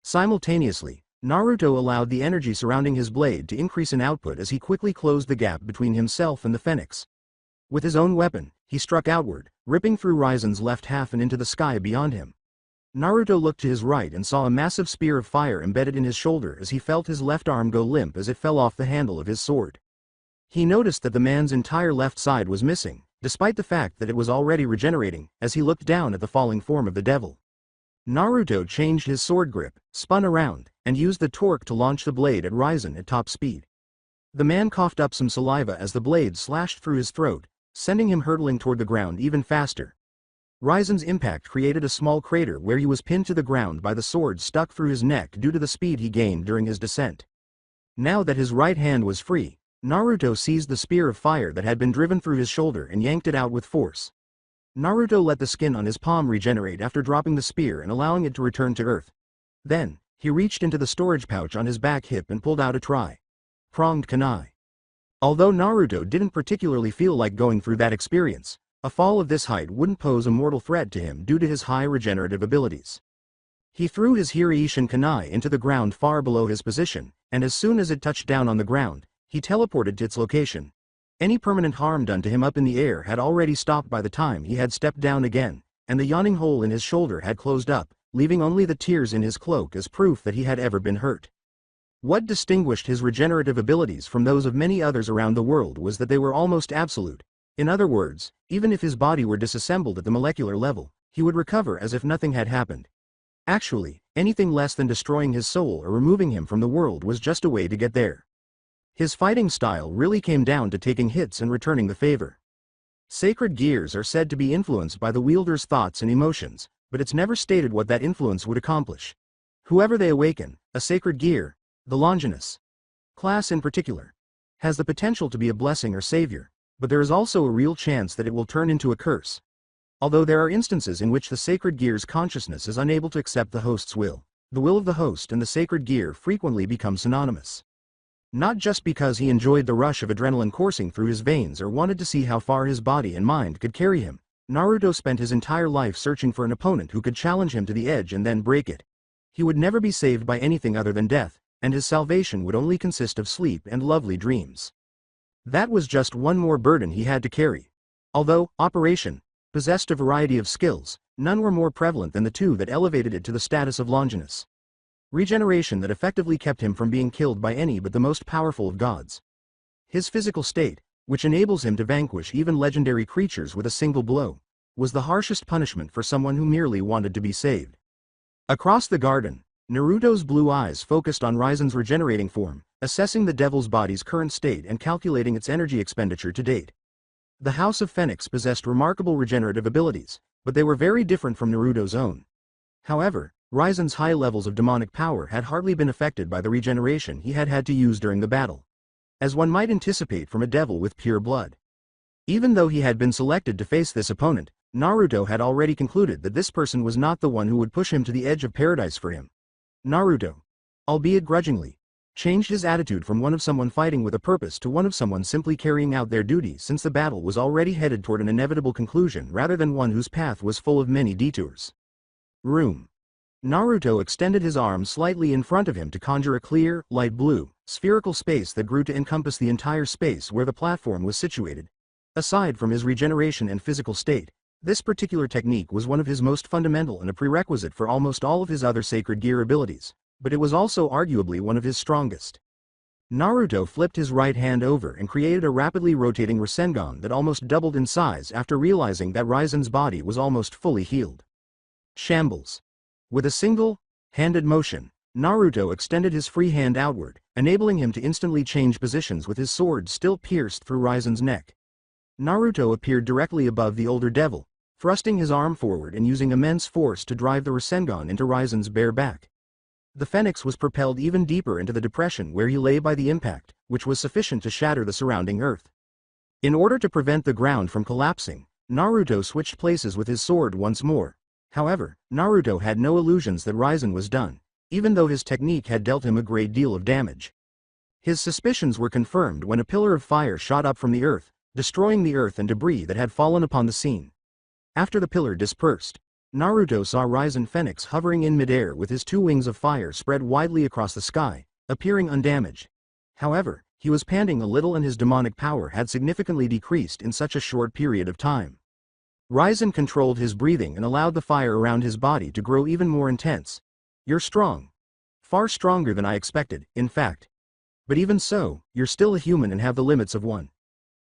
Simultaneously, Naruto allowed the energy surrounding his blade to increase in output as he quickly closed the gap between himself and the phoenix. With his own weapon, he struck outward, ripping through Raizen's left half and into the sky beyond him. Naruto looked to his right and saw a massive spear of fire embedded in his shoulder as he felt his left arm go limp as it fell off the handle of his sword. He noticed that the man's entire left side was missing, despite the fact that it was already regenerating, as he looked down at the falling form of the devil. Naruto changed his sword grip, spun around, and used the torque to launch the blade at Raizen at top speed. The man coughed up some saliva as the blade slashed through his throat, sending him hurtling toward the ground even faster. Raizen's impact created a small crater where he was pinned to the ground by the sword stuck through his neck due to the speed he gained during his descent. Now that his right hand was free, Naruto seized the spear of fire that had been driven through his shoulder and yanked it out with force. Naruto let the skin on his palm regenerate after dropping the spear and allowing it to return to earth. Then, he reached into the storage pouch on his back hip and pulled out a tri-pronged kunai. Although Naruto didn't particularly feel like going through that experience, a fall of this height wouldn't pose a mortal threat to him due to his high regenerative abilities. He threw his Hiraishin kunai into the ground far below his position, and as soon as it touched down on the ground, he teleported to its location. Any permanent harm done to him up in the air had already stopped by the time he had stepped down again, and the yawning hole in his shoulder had closed up, leaving only the tears in his cloak as proof that he had ever been hurt. What distinguished his regenerative abilities from those of many others around the world was that they were almost absolute. In other words, even if his body were disassembled at the molecular level, he would recover as if nothing had happened. Actually, anything less than destroying his soul or removing him from the world was just a way to get there. His fighting style really came down to taking hits and returning the favor. Sacred gears are said to be influenced by the wielder's thoughts and emotions, but it's never stated what that influence would accomplish. Whoever they awaken, a sacred gear, the Longinus class in particular, has the potential to be a blessing or savior, but there is also a real chance that it will turn into a curse. Although there are instances in which the sacred gear's consciousness is unable to accept the host's will, the will of the host and the sacred gear frequently become synonymous. Not just because he enjoyed the rush of adrenaline coursing through his veins or wanted to see how far his body and mind could carry him, Naruto spent his entire life searching for an opponent who could challenge him to the edge and then break it. He would never be saved by anything other than death, and his salvation would only consist of sleep and lovely dreams. That was just one more burden he had to carry. Although Operation possessed a variety of skills, none were more prevalent than the two that elevated it to the status of Longinus. Regeneration that effectively kept him from being killed by any but the most powerful of gods. His physical state, which enables him to vanquish even legendary creatures with a single blow, was the harshest punishment for someone who merely wanted to be saved. Across the garden, Naruto's blue eyes focused on Raizen's regenerating form, assessing the devil's body's current state and calculating its energy expenditure to date. The House of Phoenix possessed remarkable regenerative abilities, but they were very different from Naruto's own. However, Ryzen's high levels of demonic power had hardly been affected by the regeneration he had had to use during the battle, as one might anticipate from a devil with pure blood. Even though he had been selected to face this opponent, Naruto had already concluded that this person was not the one who would push him to the edge of paradise for him. Naruto, albeit grudgingly, changed his attitude from one of someone fighting with a purpose to one of someone simply carrying out their duty, since the battle was already headed toward an inevitable conclusion rather than one whose path was full of many detours. Room. Naruto extended his arms slightly in front of him to conjure a clear, light blue, spherical space that grew to encompass the entire space where the platform was situated. Aside from his regeneration and physical state, this particular technique was one of his most fundamental and a prerequisite for almost all of his other sacred gear abilities, but it was also arguably one of his strongest. Naruto flipped his right hand over and created a rapidly rotating Rasengan that almost doubled in size after realizing that Ryzen's body was almost fully healed. Shambles. With a single-handed motion, Naruto extended his free hand outward, enabling him to instantly change positions with his sword still pierced through Ryzen's neck. Naruto appeared directly above the older devil, thrusting his arm forward and using immense force to drive the Rasengan into Ryzen's bare back. The Phoenix was propelled even deeper into the depression where he lay by the impact, which was sufficient to shatter the surrounding earth. In order to prevent the ground from collapsing, Naruto switched places with his sword once more. However, Naruto had no illusions that Ryzen was done, even though his technique had dealt him a great deal of damage. His suspicions were confirmed when a pillar of fire shot up from the earth, destroying the earth and debris that had fallen upon the scene. After the pillar dispersed, Naruto saw Ryzen Phoenix hovering in midair with his two wings of fire spread widely across the sky, appearing undamaged. However, he was panting a little and his demonic power had significantly decreased in such a short period of time. Ryzen controlled his breathing and allowed the fire around his body to grow even more intense. You're strong. Far stronger than I expected, in fact. But even so, you're still a human and have the limits of one.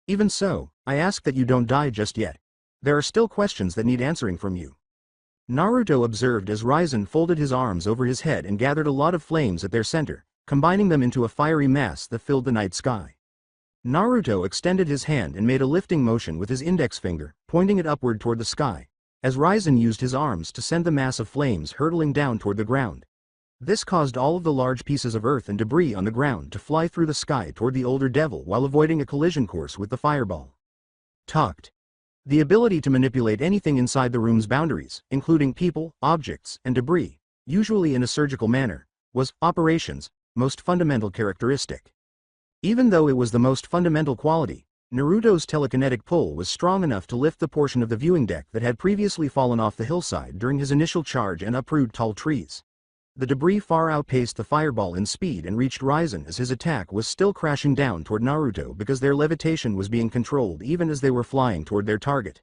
Even so, I ask that you don't die just yet. There are still questions that need answering from you. Naruto observed as Ryzen folded his arms over his head and gathered a lot of flames at their center, combining them into a fiery mass that filled the night sky. Naruto extended his hand and made a lifting motion with his index finger, pointing it upward toward the sky, as Ryzen used his arms to send the mass of flames hurtling down toward the ground. This caused all of the large pieces of earth and debris on the ground to fly through the sky toward the older devil while avoiding a collision course with the fireball. Talked. The ability to manipulate anything inside the room's boundaries, including people, objects, and debris, usually in a surgical manner, was Operation's most fundamental characteristic. Even though it was the most fundamental quality, Naruto's telekinetic pull was strong enough to lift the portion of the viewing deck that had previously fallen off the hillside during his initial charge and uproot tall trees. The debris far outpaced the fireball in speed and reached Ryzen as his attack was still crashing down toward Naruto because their levitation was being controlled even as they were flying toward their target.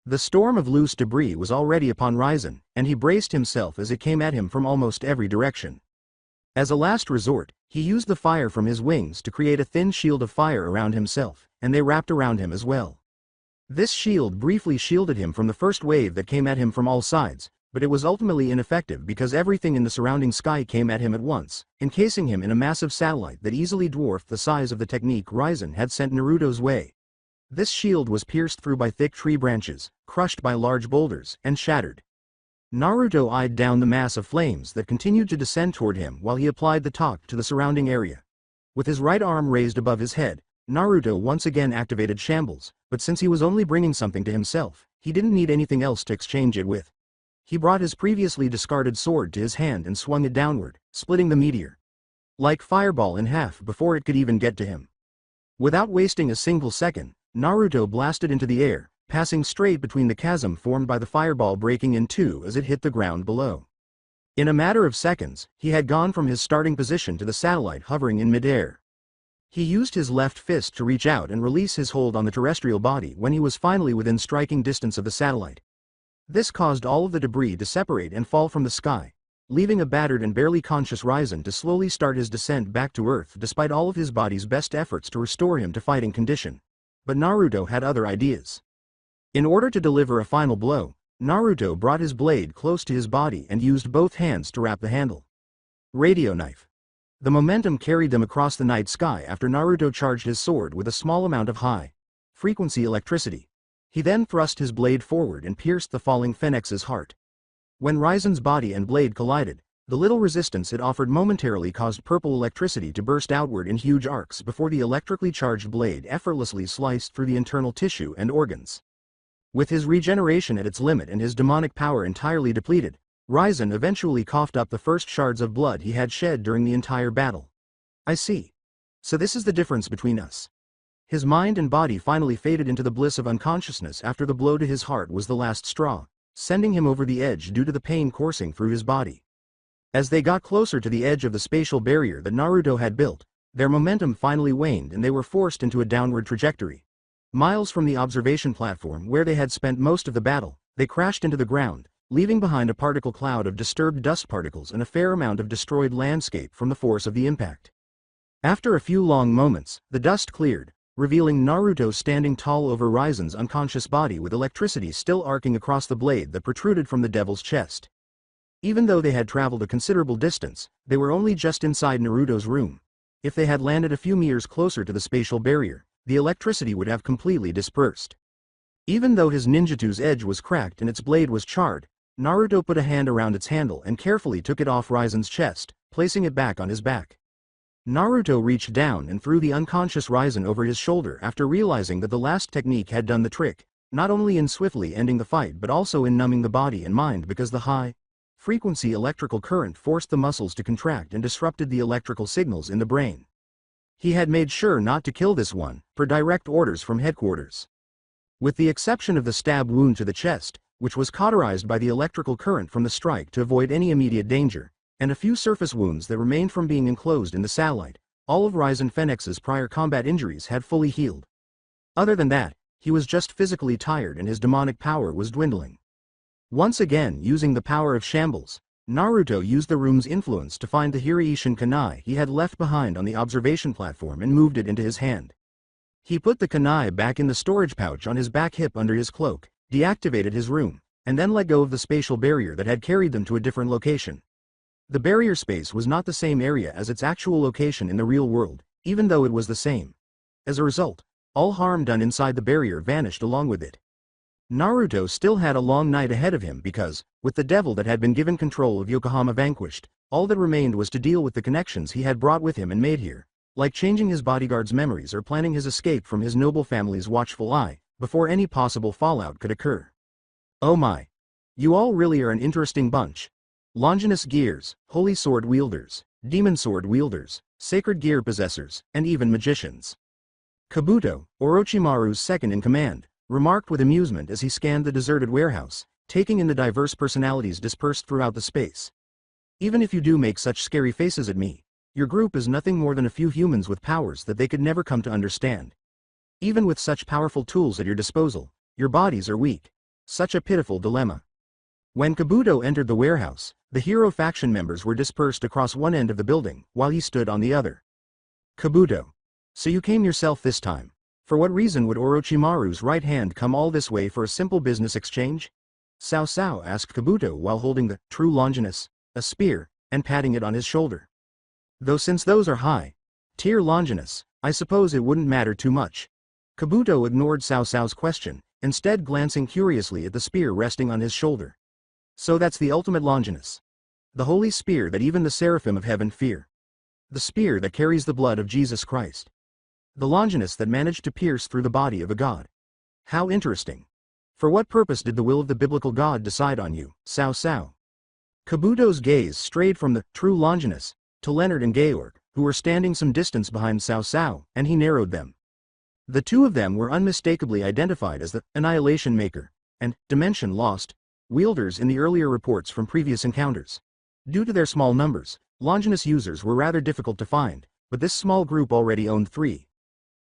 The storm of loose debris was already upon Ryzen, and he braced himself as it came at him from almost every direction. As a last resort, he used the fire from his wings to create a thin shield of fire around himself, and they wrapped around him as well. This shield briefly shielded him from the first wave that came at him from all sides, but it was ultimately ineffective because everything in the surrounding sky came at him at once, encasing him in a massive satellite that easily dwarfed the size of the technique Ryzen had sent Naruto's way. This shield was pierced through by thick tree branches, crushed by large boulders, and shattered. Naruto eyed down the mass of flames that continued to descend toward him while he applied the talk to the surrounding area. With his right arm raised above his head, Naruto once again activated Shambles, but since he was only bringing something to himself, he didn't need anything else to exchange it with. He brought his previously discarded sword to his hand and swung it downward, splitting the meteor like fireball in half before it could even get to him. Without wasting a single second, Naruto blasted into the air, passing straight between the chasm formed by the fireball breaking in two as it hit the ground below. In a matter of seconds, he had gone from his starting position to the satellite hovering in midair. He used his left fist to reach out and release his hold on the terrestrial body when he was finally within striking distance of the satellite. This caused all of the debris to separate and fall from the sky, leaving a battered and barely conscious Ryzen to slowly start his descent back to Earth despite all of his body's best efforts to restore him to fighting condition. But Naruto had other ideas. In order to deliver a final blow, Naruto brought his blade close to his body and used both hands to wrap the handle. Radio knife. The momentum carried them across the night sky after Naruto charged his sword with a small amount of high-frequency electricity. He then thrust his blade forward and pierced the falling Phoenix's heart. When Ryzen's body and blade collided, the little resistance it offered momentarily caused purple electricity to burst outward in huge arcs before the electrically charged blade effortlessly sliced through the internal tissue and organs. With his regeneration at its limit and his demonic power entirely depleted, Ryzen eventually coughed up the first shards of blood he had shed during the entire battle. I see. So this is the difference between us. His mind and body finally faded into the bliss of unconsciousness after the blow to his heart was the last straw, sending him over the edge due to the pain coursing through his body. As they got closer to the edge of the spatial barrier that Naruto had built, their momentum finally waned and they were forced into a downward trajectory. Miles from the observation platform where they had spent most of the battle, they crashed into the ground, leaving behind a particle cloud of disturbed dust particles and a fair amount of destroyed landscape from the force of the impact. After a few long moments, the dust cleared, revealing Naruto standing tall over Ryzen's unconscious body with electricity still arcing across the blade that protruded from the devil's chest. Even though they had traveled a considerable distance, they were only just inside Naruto's room. If they had landed a few meters closer to the spatial barrier, the electricity would have completely dispersed. Even though his ninjutsu's edge was cracked and its blade was charred, Naruto put a hand around its handle and carefully took it off Ryzen's chest, placing it back on his back. Naruto reached down and threw the unconscious Ryzen over his shoulder after realizing that the last technique had done the trick, not only in swiftly ending the fight but also in numbing the body and mind because the high-frequency electrical current forced the muscles to contract and disrupted the electrical signals in the brain. He had made sure not to kill this one, per direct orders from headquarters. With the exception of the stab wound to the chest, which was cauterized by the electrical current from the strike to avoid any immediate danger, and a few surface wounds that remained from being enclosed in the satellite, all of Ryzen Phoenix's prior combat injuries had fully healed. Other than that, he was just physically tired and his demonic power was dwindling. Once again using the power of shambles, Naruto used the room's influence to find the Hiraishin kunai he had left behind on the observation platform and moved it into his hand. He put the kunai back in the storage pouch on his back hip under his cloak, deactivated his room, and then let go of the spatial barrier that had carried them to a different location. The barrier space was not the same area as its actual location in the real world, even though it was the same. As a result, all harm done inside the barrier vanished along with it. Naruto still had a long night ahead of him because, with the devil that had been given control of Yokohama vanquished, all that remained was to deal with the connections he had brought with him and made here, like changing his bodyguard's memories or planning his escape from his noble family's watchful eye, before any possible fallout could occur. Oh my! You all really are an interesting bunch. Longinus gears, holy sword wielders, demon sword wielders, sacred gear possessors, and even magicians. Kabuto, Orochimaru's second-in-command, remarked with amusement as he scanned the deserted warehouse, taking in the diverse personalities dispersed throughout the space. Even if you do make such scary faces at me, your group is nothing more than a few humans with powers that they could never come to understand. Even with such powerful tools at your disposal, your bodies are weak. Such a pitiful dilemma. When Kabuto entered the warehouse, the hero faction members were dispersed across one end of the building, while he stood on the other. Kabuto. So you came yourself this time. For what reason would Orochimaru's right hand come all this way for a simple business exchange? Sao asked Kabuto while holding the true Longinus, a spear, and patting it on his shoulder. Though since those are high-tier Longinus, I suppose it wouldn't matter too much. Kabuto ignored Cao's question, instead glancing curiously at the spear resting on his shoulder. So that's the ultimate Longinus. The holy spear that even the seraphim of heaven fear. The spear that carries the blood of Jesus Christ. The Longinus that managed to pierce through the body of a god. How interesting. For what purpose did the will of the biblical God decide on you, Cao? Kabuto's gaze strayed from the true Longinus to Leonard and Georg, who were standing some distance behind Cao, and he narrowed them. The two of them were unmistakably identified as the Annihilation Maker and Dimension Lost wielders in the earlier reports from previous encounters. Due to their small numbers, Longinus users were rather difficult to find, but this small group already owned 3.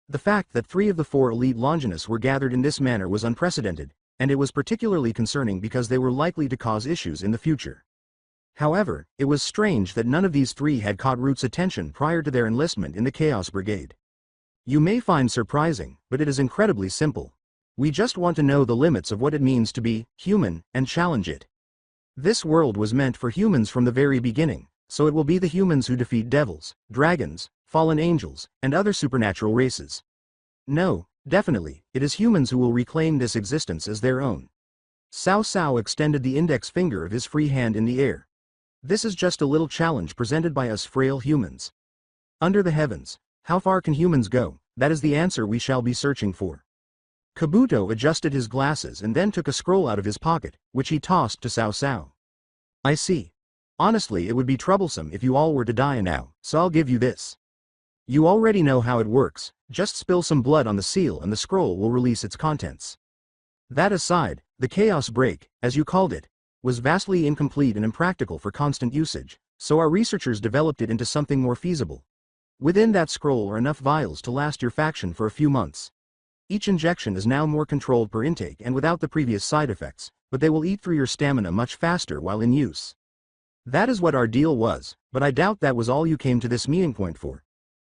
The fact that 3 of the 4 elite Longinus were gathered in this manner was unprecedented, and it was particularly concerning because they were likely to cause issues in the future. However, it was strange that none of these 3 had caught Root's attention prior to their enlistment in the Chaos Brigade. You may find surprising, but it is incredibly simple. We just want to know the limits of what it means to be human and challenge it. This world was meant for humans from the very beginning, so it will be the humans who defeat devils, dragons, fallen angels, and other supernatural races. No, definitely, it is humans who will reclaim this existence as their own. Cao Cao extended the index finger of his free hand in the air. This is just a little challenge presented by us frail humans. Under the heavens, how far can humans go? That is the answer we shall be searching for. Kabuto adjusted his glasses and then took a scroll out of his pocket, which he tossed to Cao Cao. I see. Honestly, it would be troublesome if you all were to die now, so I'll give you this. You already know how it works, just spill some blood on the seal and the scroll will release its contents. That aside, the chaos break, as you called it, was vastly incomplete and impractical for constant usage, so our researchers developed it into something more feasible. Within that scroll are enough vials to last your faction for a few months. Each injection is now more controlled per intake and without the previous side effects, but they will eat through your stamina much faster while in use. That is what our deal was, but I doubt that was all you came to this meeting point for.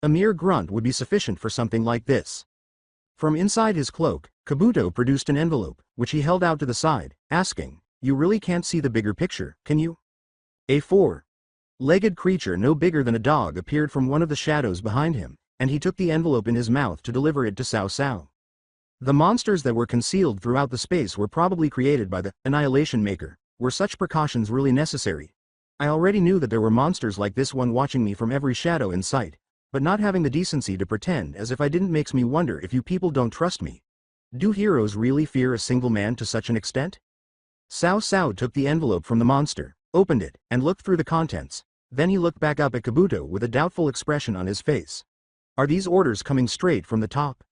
A mere grunt would be sufficient for something like this. From inside his cloak, Kabuto produced an envelope, which he held out to the side, asking, "You really can't see the bigger picture, can you?" A four-legged creature no bigger than a dog appeared from one of the shadows behind him, and he took the envelope in his mouth to deliver it to Cao Cao. The monsters that were concealed throughout the space were probably created by the Annihilation Maker. Were such precautions really necessary? I already knew that there were monsters like this one watching me from every shadow in sight, but not having the decency to pretend as if I didn't makes me wonder if you people don't trust me. Do heroes really fear a single man to such an extent? Cao Cao took the envelope from the monster, opened it, and looked through the contents. Then he looked back up at Kabuto with a doubtful expression on his face. Are these orders coming straight from the top?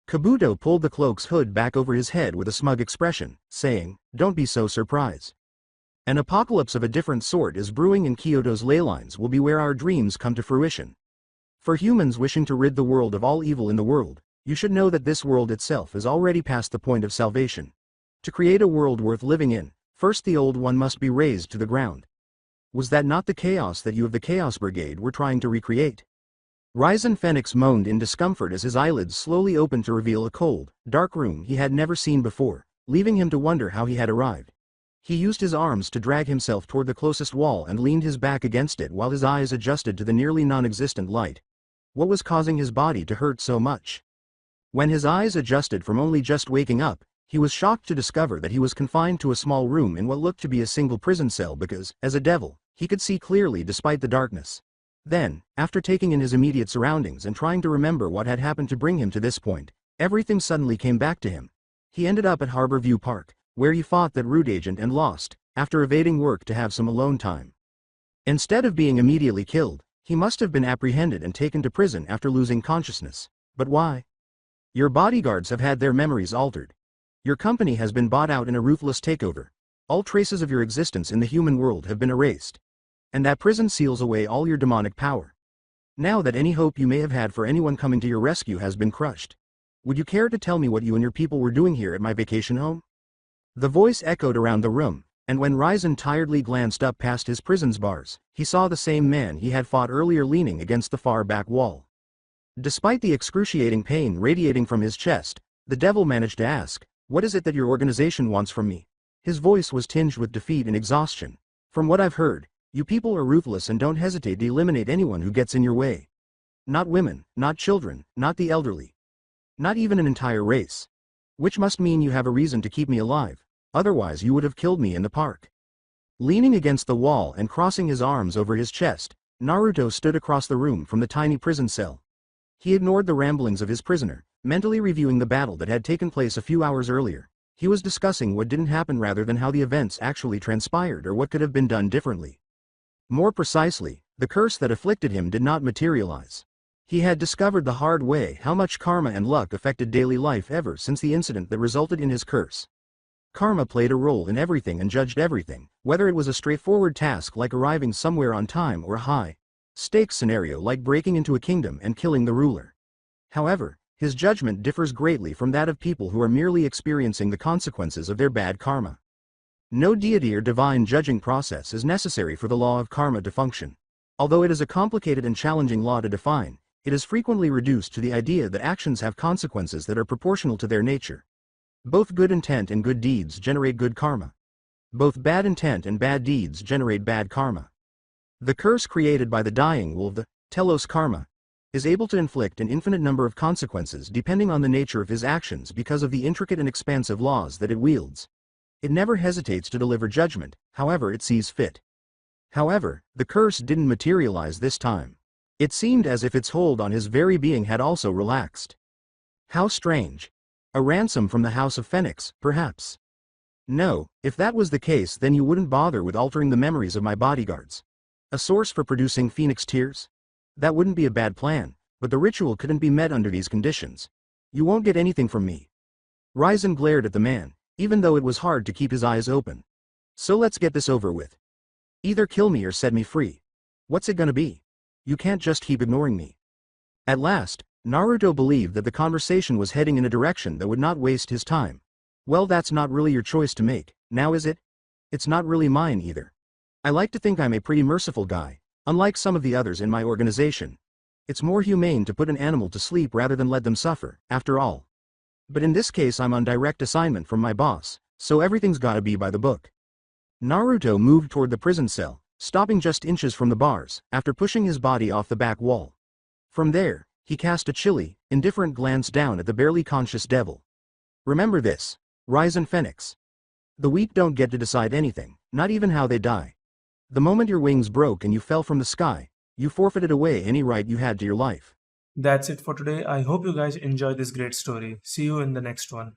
Kabuto pulled the cloak's hood back over his head with a smug expression, saying, "Don't be so surprised. An apocalypse of a different sort is brewing in Kyoto's ley lines will be where our dreams come to fruition. For humans wishing to rid the world of all evil in the world, you should know that this world itself is already past the point of salvation. To create a world worth living in, first the old one must be razed to the ground. Was that not the chaos that you of the Chaos Brigade were trying to recreate?" Ryzen Phoenix moaned in discomfort as his eyelids slowly opened to reveal a cold, dark room he had never seen before, leaving him to wonder how he had arrived. He used his arms to drag himself toward the closest wall and leaned his back against it while his eyes adjusted to the nearly non-existent light. What was causing his body to hurt so much? When his eyes adjusted from only just waking up, he was shocked to discover that he was confined to a small room in what looked to be a single prison cell because, as a devil, he could see clearly despite the darkness. Then, after taking in his immediate surroundings and trying to remember what had happened to bring him to this point, everything suddenly came back to him. He ended up at Harbor View Park, where he fought that root agent and lost, after evading work to have some alone time. Instead of being immediately killed, he must have been apprehended and taken to prison after losing consciousness. But why? Your bodyguards have had their memories altered. Your company has been bought out in a ruthless takeover. All traces of your existence in the human world have been erased. And that prison seals away all your demonic power. Now that any hope you may have had for anyone coming to your rescue has been crushed. Would you care to tell me what you and your people were doing here at my vacation home? The voice echoed around the room, and when Ryzen tiredly glanced up past his prison's bars, he saw the same man he had fought earlier leaning against the far back wall. Despite the excruciating pain radiating from his chest, the devil managed to ask, "What is it that your organization wants from me?" His voice was tinged with defeat and exhaustion. "From what I've heard, you people are ruthless and don't hesitate to eliminate anyone who gets in your way. Not women, not children, not the elderly. Not even an entire race. Which must mean you have a reason to keep me alive, otherwise you would have killed me in the park." Leaning against the wall and crossing his arms over his chest, Naruto stood across the room from the tiny prison cell. He ignored the ramblings of his prisoner, mentally reviewing the battle that had taken place a few hours earlier. He was discussing what didn't happen rather than how the events actually transpired or what could have been done differently. More precisely, the curse that afflicted him did not materialize. He had discovered the hard way how much karma and luck affected daily life ever since the incident that resulted in his curse. Karma played a role in everything and judged everything, whether it was a straightforward task like arriving somewhere on time or a high-stakes scenario like breaking into a kingdom and killing the ruler. However, his judgment differs greatly from that of people who are merely experiencing the consequences of their bad karma. No deity or divine judging process is necessary for the law of karma to function. Although it is a complicated and challenging law to define, it is frequently reduced to the idea that actions have consequences that are proportional to their nature. Both good intent and good deeds generate good karma. Both bad intent and bad deeds generate bad karma. The curse created by the dying wolf, the telos karma, is able to inflict an infinite number of consequences depending on the nature of his actions because of the intricate and expansive laws that it wields. It never hesitates to deliver judgment, however it sees fit. However, the curse didn't materialize this time. It seemed as if its hold on his very being had also relaxed. How strange. A ransom from the House of Phoenix, perhaps. No, if that was the case, then you wouldn't bother with altering the memories of my bodyguards. A source for producing phoenix tears? That wouldn't be a bad plan, but the ritual couldn't be met under these conditions. You won't get anything from me. Ryzen glared at the man, even though it was hard to keep his eyes open. So let's get this over with. Either kill me or set me free. What's it gonna be? You can't just keep ignoring me. At last, Naruto believed that the conversation was heading in a direction that would not waste his time. Well, that's not really your choice to make, now is it? It's not really mine either. I like to think I'm a pretty merciful guy, unlike some of the others in my organization. It's more humane to put an animal to sleep rather than let them suffer, after all. But in this case I'm on direct assignment from my boss, so everything's gotta be by the book. Naruto moved toward the prison cell, stopping just inches from the bars, after pushing his body off the back wall. From there, he cast a chilly, indifferent glance down at the barely conscious devil. Remember this, Ryzen Phoenix. The weak don't get to decide anything, not even how they die. The moment your wings broke and you fell from the sky, you forfeited away any right you had to your life. That's it for today. I hope you guys enjoyed this great story. See you in the next one.